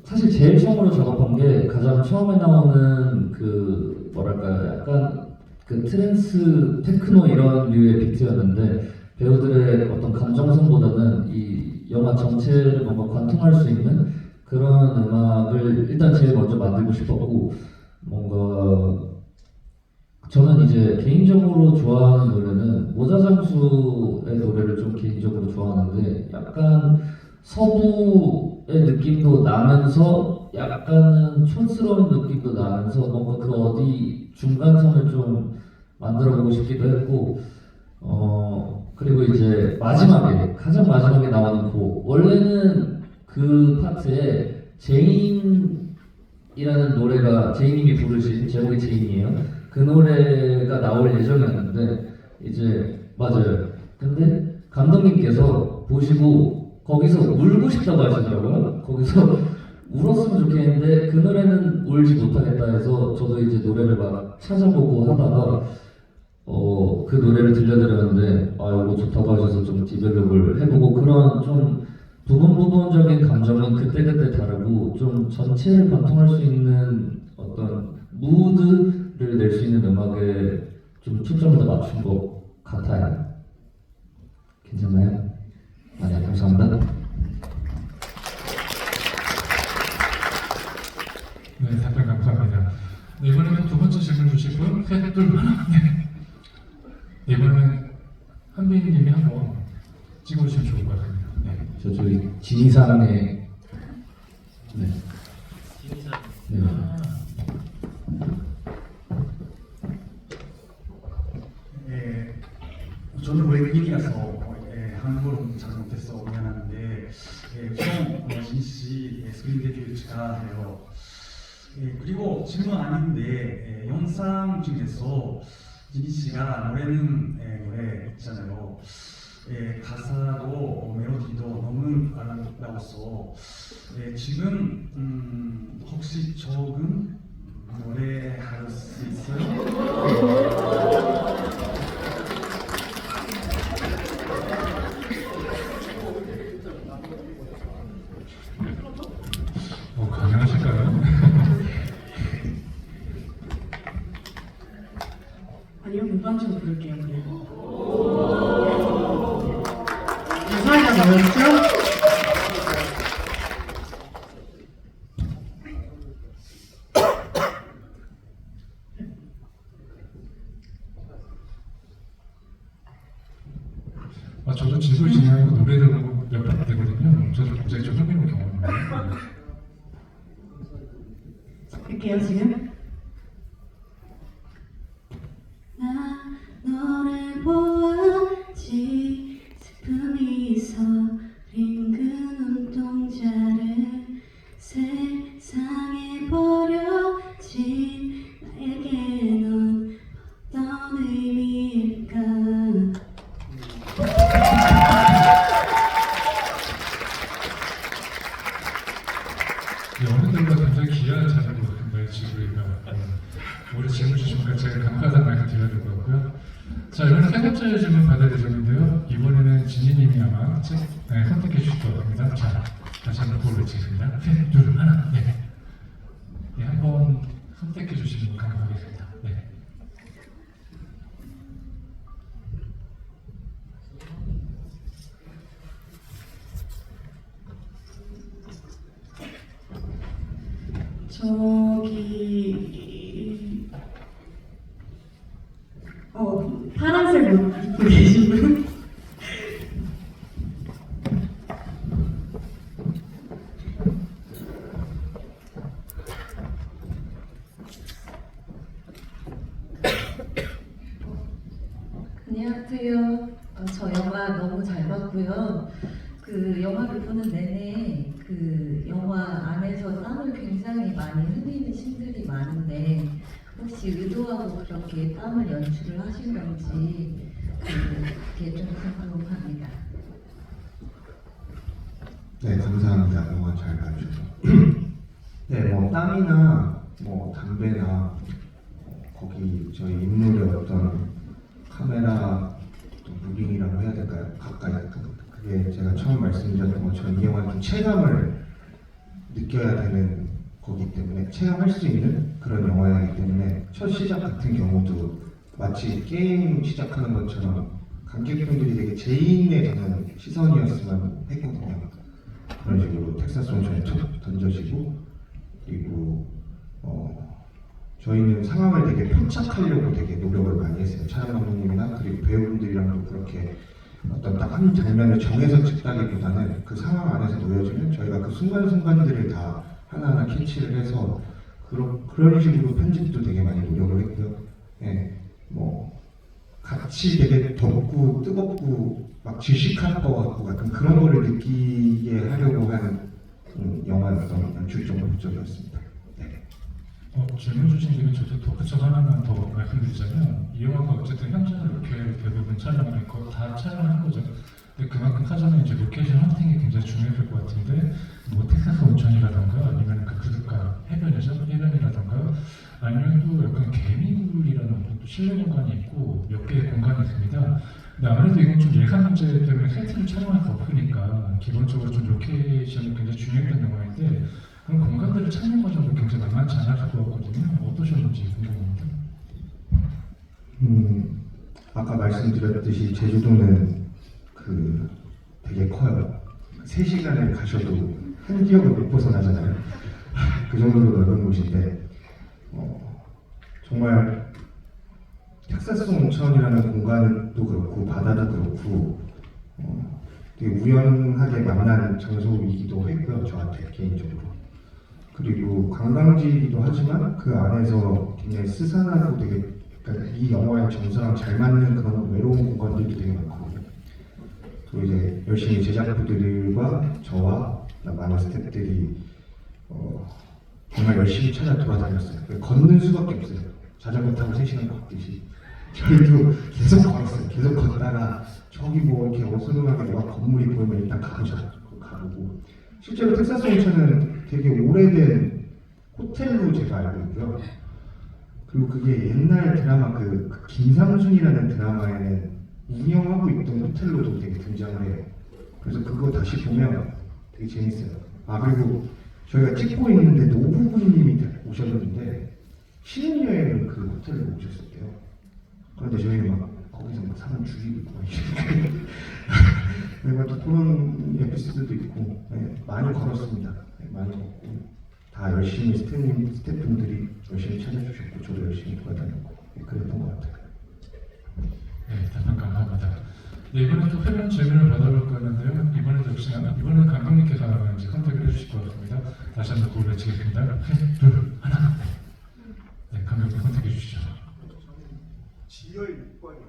사실 제일 처음으로 작업한 게 가장 처음에 나오는 그 뭐랄까요, 약간 그 트랜스, 테크노 이런 류의 비트였는데 배우들의 어떤 감정선보다는 이 영화 전체를 뭔가 관통할 수 있는 그런 음악을 일단 제일 먼저 만들고 싶었고 뭔가 저는 이제 개인적으로 좋아하는 노래는 모자장수의 노래를 좀 개인적으로 좋아하는데 약간 서부의 느낌도 나면서 약간은 촌스러운 느낌도 나면서 뭔가 그 어디 중간선을 좀 만들어보고 싶기도 했고 그리고 이제 마지막에 가장 마지막에 나오는 곡 원래는 그 파트에 제인이라는 노래가 제이님이 부르신 제목이 제인이에요. 그 노래가 나올 예정이었는데 이제 맞아요. 근데 감독님께서 보시고 거기서 울고 싶다고 하시더라고요. 거기서 울었으면 좋겠는데 그 노래는 울지 못하겠다 해서 저도 이제 노래를 막 찾아보고 하다가 그 노래를 들려드렸는데 이거 좋다고 하셔서 좀 디벨롭을 해보고 그런 좀 부분부분적인 감정은 그때그때 다르고 좀 전체를 관통할 수 있는 어떤 무드를 낼 수 있는 음악에 좀 초점을 더 맞춘 것 같아요. 괜찮나요? 네, 감사합니다. 네, 답변 감사합니다. 네, 이번에는 두 번째 질문 주실 분, 셋, 둘, 하나. 네. 이번에는 한빈님이 한번 찍어주시면 좋을 것 같습니다. 네. 저쪽이 진이상의 네. 네. 저는 외국인이라서 한국어를 잘 못해서 미안한데 우선 진희 씨 스크린 데뷔 축하해요. 그리고 질문 아닌데 영상 중에서 진희 씨가 노래는 노래 있잖아요. 가사도 멜로디도 너무 아름다워서 지금 혹시 조금 노래할 수 있어요? 가능하실까요? 아니요, 무반주로 부를게요, 그냥. 사이가 뭐였죠? 저도 지술 진행하고 노래 들고 몇 번 되거든요. 저도 굉장히 좀 흥미로운 경험입니다. 할게요, 지금. 나 너를 보았지 슬픔이 서린 그 눈동자를 세상에 버려진 나에게 넌 어떤 의미일까. 어른들과 굉장히 귀한 자리인 것 같은데 지구이가 우리 질문 주시니까 제가 감사하다는 말씀 드려야 될 것 같고요. 자, 이번에 세 번째 질문 받아야 되는데요. 이번에는 진희님이 아마 선택해 주실 것 같습니다. 자, 다시 한번 구호를 외치겠습니다. 셋, 둘, 하나. 네. 네, 한번 선택해 주시면 감사하겠습니다. 네. 저기 파란색 옷 입고 계신 분? 안녕하세요. 저 영화 너무 잘 봤고요. 그 영화를 보는 내내 그 영화 안에서 땀을 굉장히 많이 흘리는 신들이 많은데 혹시 의도하고 그렇게 땀을 연출을 하신 건지 그게 좀 궁금합니다. 네, 감사합니다. 영화 잘 봐주셔서. 네, 뭐 땀이나 뭐 담배나 거기 저희 인물의 어떤 카메라 무빙이라고 해야 될까요? 가까이 그게 제가 처음 말씀드렸던 것처럼 이 영화는 좀 체감을 느껴야 되는 거기 때문에 체험할 수 있는 그런 영화이기 때문에 첫 시작 같은 경우도 마치 게임 시작하는 것처럼 관객분들이 되게 제인의 저는 시선이었으면 했거든요. 그런 식으로 텍사스 온천에 툭 던져지고 그리고 저희는 상황을 되게 포착하려고 되게 노력을 많이 했어요. 촬영 감독님이나 그리고 배우분들이랑도 그렇게 어떤 딱 한 장면을 정해서 찍다기보다는 그 상황 안에서 놓여지는 저희가 그 순간순간들을 다 하나하나 캐치를 해서 그런 식으로 편집도 되게 많이 노력을 했고요. 네, 뭐 같이 되게 덥고 뜨겁고 막 질식할 것 같고 같은 그런 거를 느끼게 하려고 한 영화였던 연출적 목적이었습니다. 네. 질문 주신 김에 저도 덧붙여서 하나만 더 말씀드리자면 이 영화가 어쨌든 현장을 이렇게 대부분 촬영을 다 촬영한 거죠. 근데 그만큼 사전에 이제 로케이션 헌팅이 굉장히 중요했을 것 같은데 뭐 텍사스 온천이라던가 아니면 그 부둣가 해변이라던가 아니면 또 약간 개미굴이라는 어떤 실내 공간이 있고 몇 개의 공간이 있습니다. 근데 아무래도 이건 좀 예산 문제 때문에 세트를 촬영할 수 없으니까 기본적으로 좀 로케이션이 굉장히 중요했던 영화인데 그런 공간들을 찾는 과정도 굉장히 만만치 않았을 것 같거든요. 어떠셨는지 궁금합니다. 아까 말씀드렸듯이 제주도는 되게 커요. 3시간을 가셔도 한 기억을 못 벗어나잖아요. 그 정도로 넓은 곳인데 정말 텍사스 온천이라는 공간도 그렇고 바다도 그렇고 되게 우연하게 만난 장소이기도 했고요. 저한테 개인적으로. 그리고 관광지이기도 하지만 그 안에서 굉장히 스산하고 되게 그러니까 이 영화의 정서랑 잘 맞는 그런 외로운 공간들도 되게 많고 그리고 이제 열심히 제작부들과 저와 많은 스태프들이 정말 열심히 찾아 돌아다녔어요. 걷는 수밖에 없어요. 자전거 타고 3시간 걷듯이 저희도 계속 걸었어요. 계속 걷다가 저기 뭐 이렇게 어스름하게 내가 건물이 보이면 일단 가보자. 가보고 실제로 텍사스 온천은 되게 오래된 호텔로 제가 알고 있고요. 그리고 그게 옛날 드라마 그 김삼순이라는 드라마에는 운영하고 있던 호텔로도 되게 등장을 해요. 그래서 그거 다시 보면 되게 재밌어요. 아 그리고 저희가 찍고 있는데 노부부님이 오셨는데 신혼여행을 그 호텔에 오셨었대요. 그런데 저희는 막 거기서 막 사람 죽이고 있고 막 또 그런 에피소드도 있고 많이 걸었습니다. 많이 걷고 다 열심히 스태프분들이 열심히 찾아주셨고 저도 열심히 돌아다녔고 그랬던 것 같아요. 네, 답변 감사합니다. 네, 이번에 또 새로운 질문을 받아볼까 하는데요. 이번에는 감독님께서 이제 선택을 해주실 것 같습니다. 다시 한번 고를 외치겠습니다. 셋, 둘, 하나. 네, 감독님 선택해 주시죠. 지열 6번이요.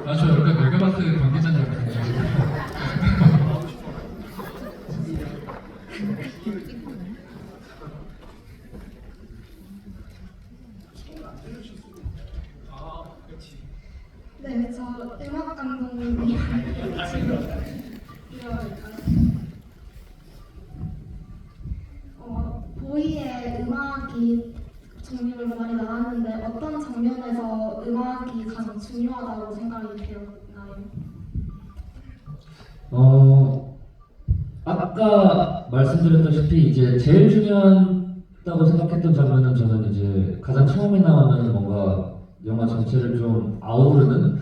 아, 저 약간 메가마트 관계자님 같은데. 네, 저 음악 감독님이 보이의 음악이 종류별로 많이 나왔는데 어떤 장면에서 음악이 가장 중요하다고 생각이 되었나요? 아까 말씀드렸다시피 이제 제일 중요하다고 생각했던 장면은 저는 이제 가장 처음에 나오는 뭔가 영화 전체를 좀 아우르는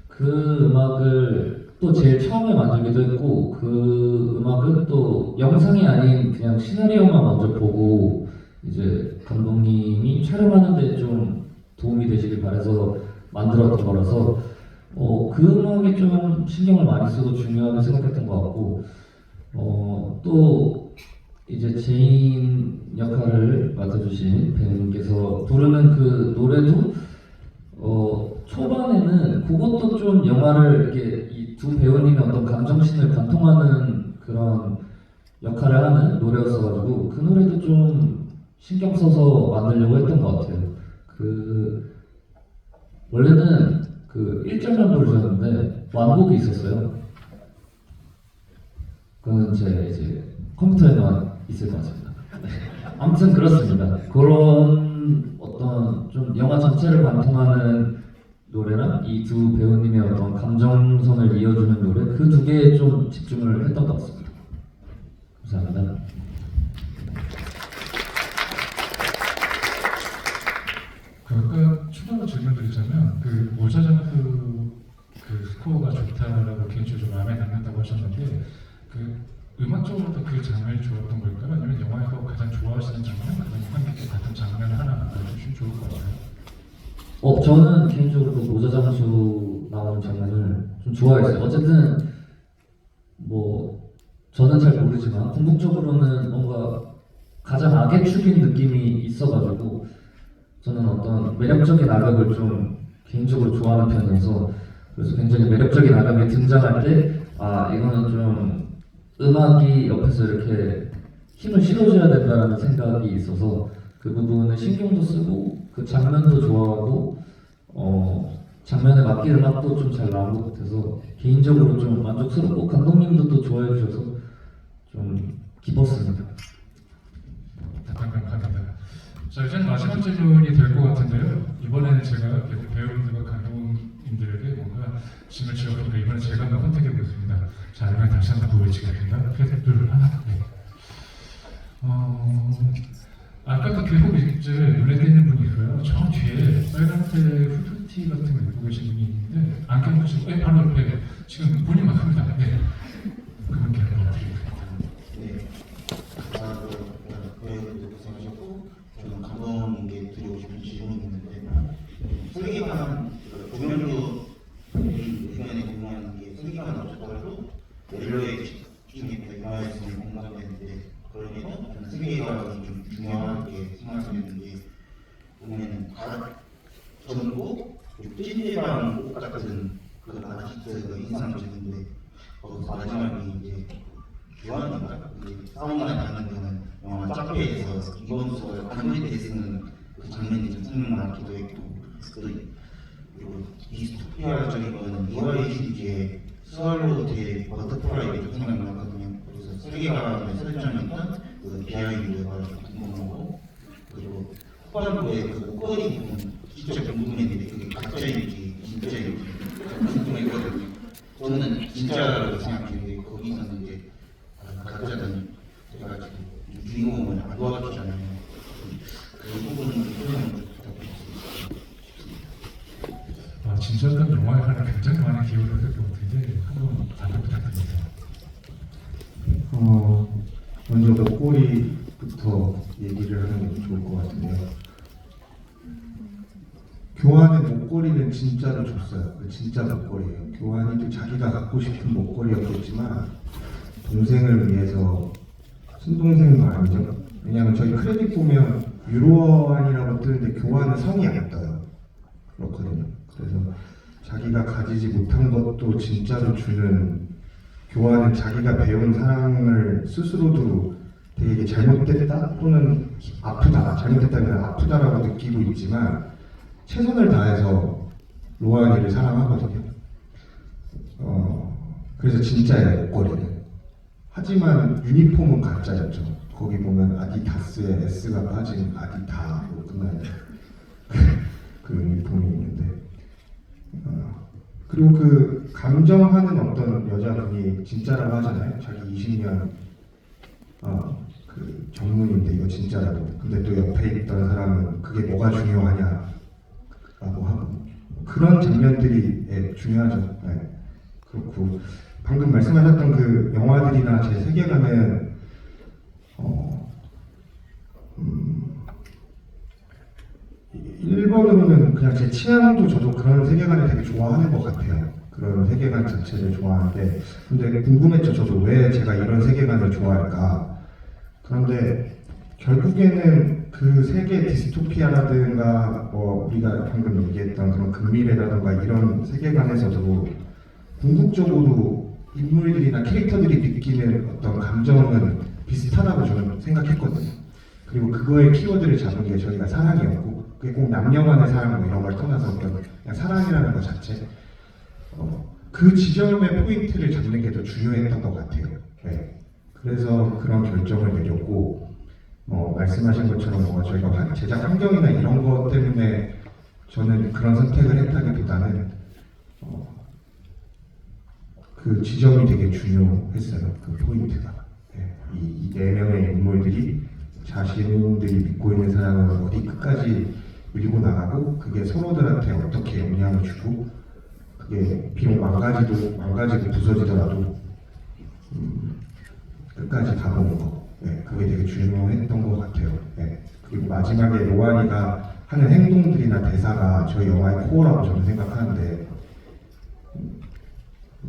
그 음악을 또 제일 처음에 만들기도 했고 그 음악은 또 영상이 아닌 그냥 시나리오만 먼저 보고 이제 감독님이 촬영하는데 좀 도움이 되시길 바라서 만들었던 거라서 그 음악에 좀 신경을 많이 쓰고 중요하게 생각했던 것 같고 또 이제 제인 역할을 맡아주신 배우님께서 부르는 그 노래도 초반에는 그것도 좀 영화를 이렇게 이 두 배우님의 어떤 감정신을 관통하는 그런 역할을 하는 노래였어가지고 그 노래도 좀 신경 써서 만들려고 했던 것 같아요. 원래는 그 1절만 부르셨는데 완곡이 있었어요. 그건 이제 컴퓨터에만 있을 것 같습니다. 아무튼 그렇습니다. 그런 어떤 좀 영화 전체를 관통하는 노래랑 이 두 배우님의 어떤 감정선을 이어주는 노래 그 두 개에 좀 집중을 했던 것 같습니다. 감사합니다. 아까 추가로 질문드리자면 그 오자장수 그 스코어가 좋다라고 개인적으로 좀 마음에 남는다고 하셨는데 그 음악적으로도 그 장면이 좋았던 걸까요? 아니면 영화에서 가장 좋아하시는 장면, 그다음에 관객과 같은 장면을 하나 알려주시면 좋을 것 같아요. 저는 개인적으로 그 모자장수 나오는 장면을 좀 좋아했어요. 어쨌든 뭐 저는 잘 모르지만 궁극적으로는 뭔가 가장 악의 축인 느낌이 있어가지고 저는 어떤 매력적인 악역을 좀 개인적으로 좋아하는 편이어서 그래서 굉장히 매력적인 악역이 등장할 때 이거는 좀 음악이 옆에서 이렇게 힘을 실어줘야 된다는 생각이 있어서 그 부분은 신경도 쓰고 그 장면도 좋아하고 장면에 맞게 음악도 좀 잘 나온 것 같아서 개인적으로 좀 만족스럽고 감독님도 또 좋아해 주셔서 좀 기뻤습니다. 답변 감사합니다. 자, 이제 마지막 질문이 될 것 같은데요. 이번에는 제가 배우분들과 감독님들에게 뭔가 질문을 지어보니까 이번에 제가 한번 선택해 보겠습니다. 자, 이번에 다시 한번 보여드리겠습니다. 패스들 하나. 네. 아까도 계속 이제 눈에 띄는 분이 있어요. 저 뒤에 빨간색 후드티 같은 거 입고 계신 분이 있는데 안경 쓰시고 바로 옆에 지금 본인 맞습니다. 네. 그분께 한번 드리겠습니다. 네. 배우분들 고생하셨고 저는 감독님께 드리고 싶은 질문이 있는데 설계관 조명도 의견에 공유하는 게 설계관 없었더라도 연료의 집중에 영화에 있으면 공감되는데 그러면 저는 설계관이 좀 중요하게 생각했는데 보면은 전고 찐대방 옷 같은 그 아티스트가 인상적인데 마지막에 이제 교환인가? 싸움이 나는 데는 영화 짝배에서 이번수가 안그리드에 쓰는 그 장면이 좀 생각나기도 했고 그리고 디스토피아적인 거는 이화의 신기에 스왈로우드의 버터플라이가 좀 생각나거든요. 그래서 설계관의 설정했던 그 비하인드가 좀 궁금하고 그리고 후반부에 그 목걸이 부분 진짜 궁금했는데 그게 가짜인지 진짜인지 궁금했거든요. 저는 진짜라고 생각했는데 거기서는 이제 가짜는 그래가지고 주인공을 안 도와주잖아요. 그 부분은 설명을 부탁드리겠습니다. 진짜였던 영화에 관한 굉장히 많은 기여를 했을 것 같은데 한번 답변 부탁드립니다. 먼저 목걸이부터 얘기를 하는 게 좋을 것 같은데요. 교환의 목걸이는 진짜로 줬어요. 진짜 목걸이에요. 교환이 또 자기가 갖고 싶은 목걸이였겠지만 동생을 위해서 친동생도 아니죠. 왜냐하면 저희 크레딧 보면 유로환이라고 뜨는데 교환은 성이 안 떠요. 그렇거든요. 그래서 자기가 가지지 못한 것도 진짜로 주는 교환은 자기가 배운 사랑을 스스로도 되게 잘못됐다 또는 아프다, 잘못됐다면 아프다라고 느끼고 있지만 최선을 다해서 로아니를 사랑하거든요. 그래서 진짜예요, 목걸이는. 하지만 유니폼은 가짜였죠. 거기 보면 아디다스의 S가 빠진 아디다로 끝나는 그 유니폼이 있는데 그리고 그 감정하는 어떤 여자분이 진짜라고 하잖아요. 자기 20년 그 전문인데 이거 진짜라고. 근데 또 옆에 있던 사람은 그게 뭐가 중요하냐라고 하고 그런 장면들이 중요하죠. 네. 그렇고 방금 말씀하셨던 그 영화들이나 제 세계관은 일본으로는 그냥 제 취향도 저도 그런 세계관을 되게 좋아하는 것 같아요. 그런 세계관 자체를 좋아하는데 근데 궁금했죠. 저도 왜 제가 이런 세계관을 좋아할까. 그런데 결국에는 그 세계 디스토피아라든가 뭐 우리가 방금 얘기했던 그런 근미래라든가 이런 세계관에서도 궁극적으로 인물들이나 캐릭터들이 느끼는 어떤 감정은 비슷하다고 저는 생각했거든요. 그리고 그거의 키워드를 잡은 게 저희가 사랑이었고 그게 꼭 남녀 간의 사랑 뭐 이런 걸 떠나서 어떤 그냥 사랑이라는 것 자체 그 지점의 포인트를 잡는 게 더 중요했던 것 같아요. 네. 그래서 그런 결정을 내렸고 말씀하신 것처럼 저희가 제작 환경이나 이런 것 때문에 저는 그런 선택을 했다기보다는 그 지점이 되게 중요했어요. 그 포인트가. 네. 이 4명의 인물들이 자신들이 믿고 있는 사랑을 어디 끝까지 밀고 나가고 그게 서로들한테 어떻게 영향을 주고 그게 비록 망가지고 부서지더라도 끝까지 가보는 거. 네, 그게 되게 중요했던 것 같아요. 네. 그리고 마지막에 로아니가 하는 행동들이나 대사가 저희 영화의 코어라고 저는 생각하는데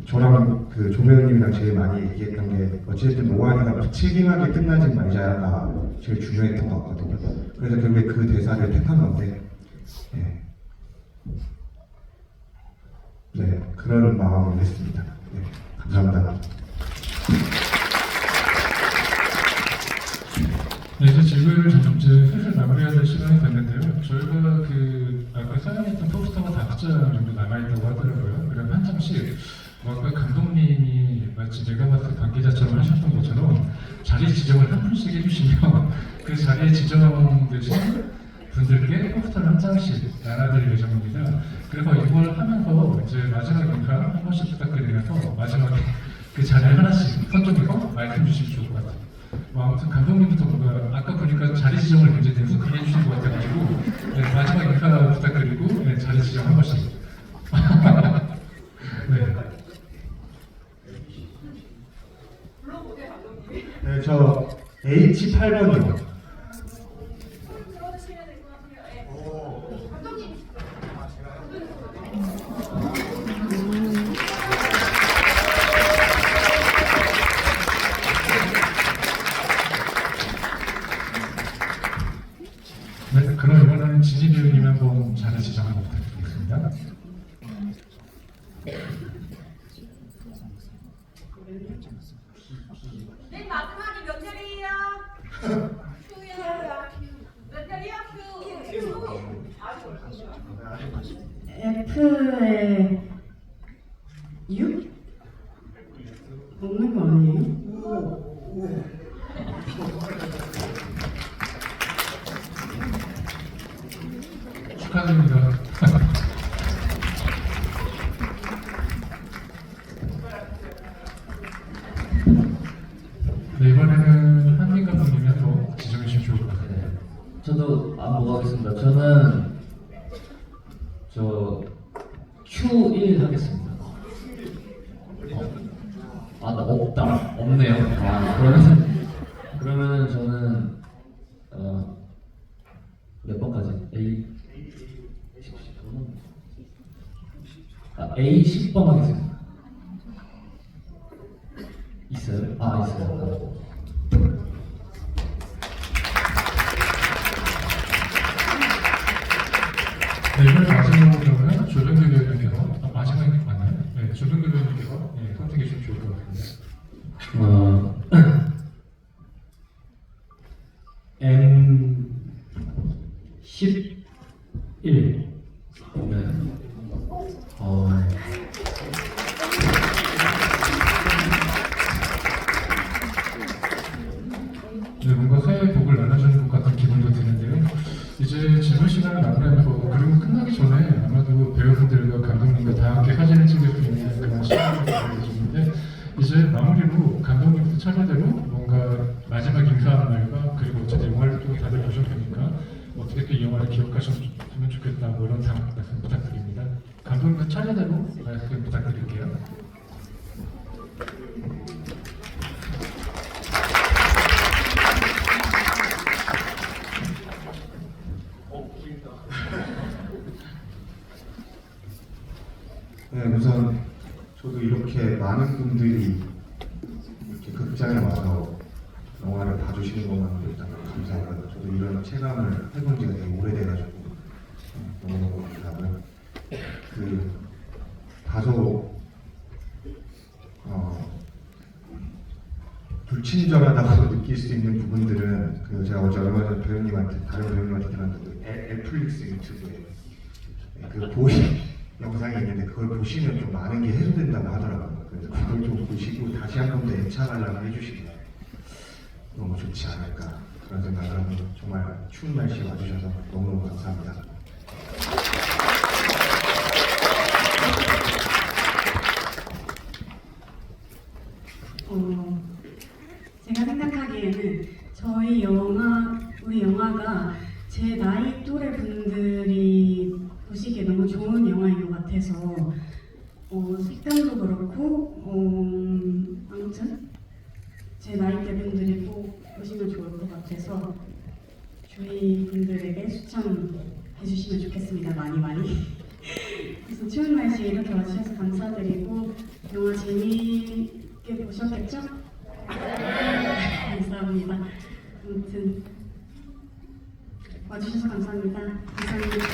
저랑 그 조배우님이랑 제일 많이 얘기했던 게 어쨌든 로아니가 무책임하게 끝나지 말자가 제일 중요했던 것 같거든요. 그래서 결국에 그 대사를 택한 건데 네, 그런 마음으로 했습니다. 네, 감사합니다. 네, 이제 질문을 이제 슬슬 마무리해야 될 시간이 됐는데요. 저희가 그 아까 사용했던 포스터가 5장 정도 남아있다고 하더라고요. 그럼 한 장씩 아까 감독님이 마치 내가 봤을 관계자처럼 하셨던 것처럼 자리 지정을 한 분씩 해주시면 그 자리에 지정 되신 분들께 포스터를 한 장씩 나눠드릴 예정입니다. 그래서 이걸 하면서 이제 마지막 인사 한 번씩 부탁드리면서 마지막에 그 자리에 하나씩 선정해서 말씀 주시면 좋을 것 같아요. 뭐 아무튼 감독님부터 뭔가 아까 보니까 자리 지정을 굉장히 능숙하게 해주신 것 같아가지고 네, 마지막 인사 부탁드리고 네, 자리 지정 한 번씩. 네. 네, 저 H8번이요. 네, 그럼 이번에는 진희 배우님 한번 자리 지정 한번 부탁드리겠습니다. 맨 마지막이 몇 자리예요? 큐요. 몇 자리야? 큐. F에 6? 없는 거 아니에요? 축하드립니다. 네, 이번에는 한민 감독님이 한번 지정해 주시면 좋을 것 같아요. 네. 저도 안보고 하겠습니다. 저는 저 Q1 하겠습니다. 아, 나 없다. 없네요. 아, 그러면 저는 몇 번까지? A 10번 하겠습니다. 있어요? 아, 있어요. 네, 이번에 마지막으로 그러면 조정규 배우님께서 마지막이 맞나요? 네, 조정규 배우님께서 네, 선택해 주시면 좋을 것 같은데. M11. 네. 네, 뭔가 새해 복을 나눠주는 것 같은 기분도 드는데요. 이제 질문 시간을 마무리하면서 그리고 끝나기 전에 아마도 배우분들과 감독님과 다 함께 사진을 찍을 수 있는 그런 시간을 가져주는데 이제 마무리로 감독님부터 차례대로 뭔가 마지막 인사하는 말과 그리고 어쨌든 영화를 또 다들 보셨으니까 어떻게 또 이 영화를 기억하셨으면 좋겠다 뭐 이런 말씀 부탁드립니다. 감독님부터 차례대로 말씀 부탁드릴게요. 네, 우선 저도 이렇게 많은 분들이 이렇게 극장에 와서 영화를 봐주시는 것만으로 일단 감사하고요. 저도 이런 체감을 해본 지가 되게 오래돼가지고 너무너무 감사하고요. 다소 불친절하다고 느낄 수 있는 부분들은 제가 어제 얼마 전에 다른 배우님한테 들었는데 넷플릭스 유튜브에 그 보이 영상이 있는데 그걸 보시면 좀 많은 게 해소된다고 하더라고요. 그래서 그걸 좀 보시고 다시 한 번 더 애착 관람을 해주시면 너무 좋지 않을까 그런 생각을 하고 정말 추운 날씨에 와주셔서 너무너무 감사합니다. 제가 생각하기에는 우리 영화가 제 나이 또래 분들이 보시기에 너무 좋은 영화인 것 같아서 색감도 그렇고 아무튼 제 나이대 분들이 꼭 보시면 좋을 것 같아서 주위 분들에게 추천해 주시면 좋겠습니다. 많이. 그래서 추운 날씨에 이렇게 와주셔서 감사드리고 영화 재미있게 보셨겠죠? 감사합니다. 아무튼 와주셔서 감사합니다. 감사합니다.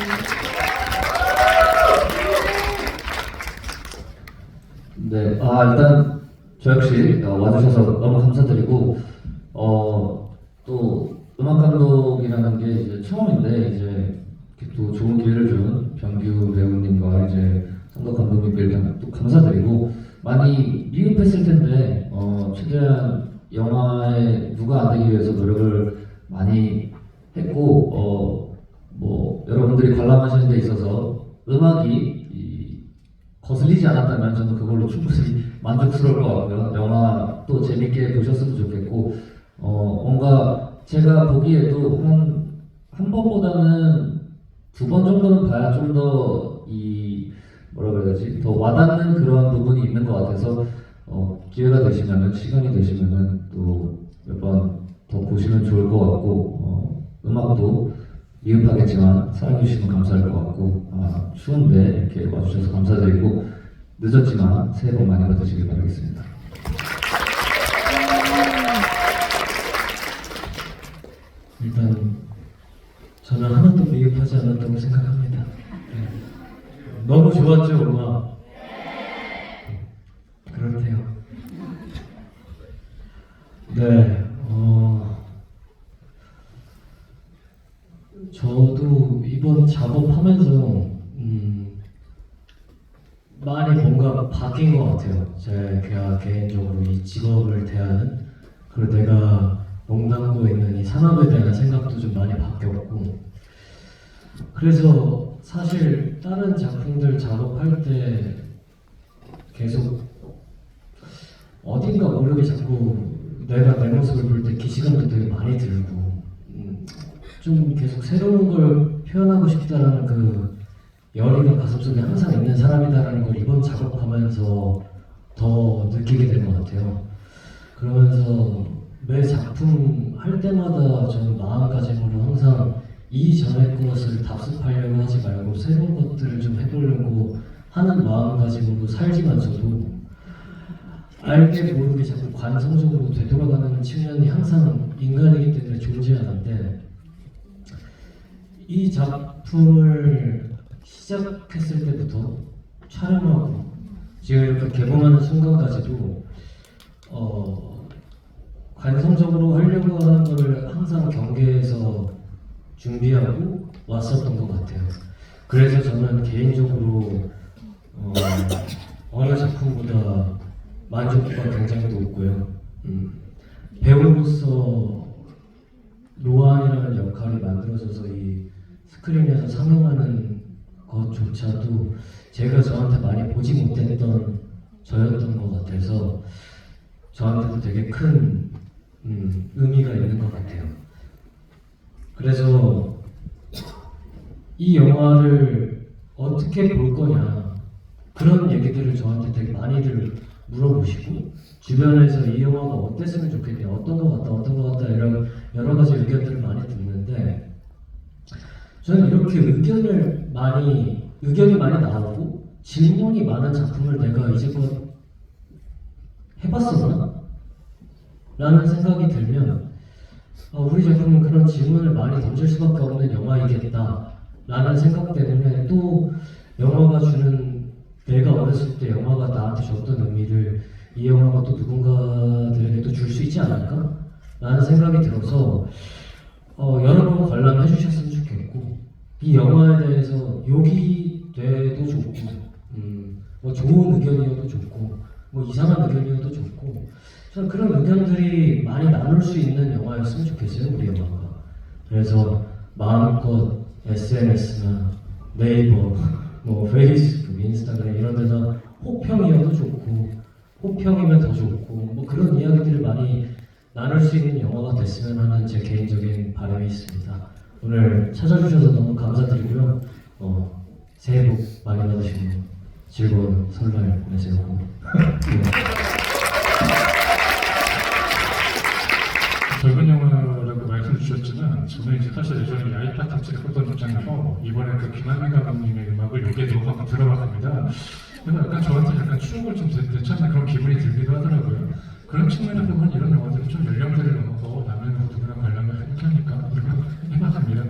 네, 일단 저 역시 와주셔서 너무 감사드리고 또 음악 감독이라는 게 이제 처음인데 이제 이렇게 또 좋은 기회를 준 병규 배우님과 이제 성덕 감독님께 또 감사드리고 많이 미흡했을 텐데 최대한 영화에 누가 안 되기 위해서 노력을 많이 했고 뭐 여러분들이 관람하시는 데 있어서 음악이 거슬리지 않았다면 저는 그걸로 충분히 만족스러울 것 같고요. 영화 또 재밌게 보셨으면 좋겠고 뭔가 제가 보기에도 한 번보다는 2번 정도는 봐야 좀 더 뭐라 그래야 되지? 더 와닿는 그런 부분이 있는 것 같아서 기회가 되시면은 시간이 되시면은 또 몇 번 더 보시면 좋을 것 같고 음악도 미흡하겠지만 사랑해주시면 감사할 것 같고 추운데 이렇게 와주셔서 감사드리고 늦었지만 새해 복 많이 받으시길 바라겠습니다. 일단 저는 하나도 미흡하지 않았다고 생각합니다. 네. 너무 좋았죠, 음악? 그렇대요. 네, 저도 이번 작업하면서 많이 뭔가 바뀐 것 같아요. 제가 개인적으로 이 직업을 대하는, 그리고 내가 몸담고 있는 이 산업에 대한 생각도 좀 많이 바뀌었고, 그래서 사실 다른 작품들 작업할 때 계속 어딘가 모르게 자꾸 내가 내 모습을 볼 때 기시감도 되게 많이 들고 좀 계속 새로운 걸 표현하고 싶다라는 그 열의가 가슴속에 항상 있는 사람이다라는 걸 이번 작업하면서 더 느끼게 된 것 같아요. 그러면서 매 작품 할 때마다 저는 마음가짐으로 항상 이전의 것을 답습하려고 하지 말고 새로운 것들을 좀 해보려고 하는 마음가짐으로 살지만서도 알게 모르게 자꾸 관성적으로 되돌아가는 측면이 항상 인간이기 때문에 존재하는데, 이 작품을 시작했을 때부터 촬영하고 지금 이렇게 개봉하는 순간까지도 관성적으로 하려고 하는 것을 항상 경계해서 준비하고 왔었던 것 같아요. 그래서 저는 개인적으로 어느 작품보다 만족도가 굉장히 높고요. 배우로서 로안이라는 역할이 만들어져서 이 스크린에서 상영하는 것조차도 제가 저한테 많이 보지 못했던 저였던 것 같아서 저한테도 되게 큰 의미가 있는 것 같아요. 그래서 이 영화를 어떻게 볼 거냐, 그런 얘기들을 저한테 되게 많이들 물어보시고, 주변에서 이 영화가 어땠으면 좋겠냐, 어떤 것 같다 이런 여러 가지 의견들을 많이 듣는데, 저는 이렇게 의견이 많이 나오고 질문이 많은 작품을 내가 이제껏 해봤었나? 라는 생각이 들면 우리 작품은 그런 질문을 많이 던질 수밖에 없는 영화이겠다 라는 생각 때문에 또 영화가 주는, 내가 어렸을 때 영화가 나한테 줬던 의미를 이 영화가 또 누군가들에게 또 줄 수 있지 않을까? 라는 생각이 들어서 여러 번 관람해 주셨으면 좋겠고, 이 영화에 대해서 욕이 돼도 좋고 뭐 좋은 의견이어도 좋고 뭐 이상한 의견이어도 좋고, 저는 그런 의견들이 많이 나눌 수 있는 영화였으면 좋겠어요, 우리 영화가. 그래서 마음껏 SNS나 네이버, 뭐 페이스북, 인스타그램 이런 데서 호평이어도 좋고 호평이면 더 좋고 뭐 그런 이야기들을 많이 나눌 수 있는 영화가 됐으면 하는 제 개인적인 바람이 있습니다. 오늘 찾아주셔서 너무 감사드리고요. 새해 복 많이 받으시고 즐거운 설날 보내세요. 젊은 영화라고 말씀 주셨지만 저는 이제 사실 예전에 야이파 탑치를 했던 입장에서 이번에 그 김한민 감독님의 음악을 여기에 넣고 한번 들어봤습니다. 그래서 약간 저한테 약간 추억을 좀 되찾는 그런 기분이 들기도 하더라고요. 그런 측면에서 보면 이런 영화들이 좀 연령대를 넘어서 남녀노소 누구나 관람을 해보니까 해봤습니다.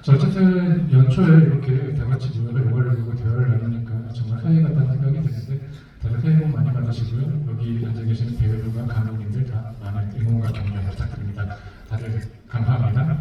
어쨌든 연초에 이렇게 다 같이 모여서 영화를 보고 대화를 나누니까 정말 새해 같다는 생각이 드는데, 다들 새해 복 많이 받으시고요. 여기 앉아 계시는 배우들과 감독님들 다 많은 응원과 격려 부탁드립니다. 다들 감사합니다.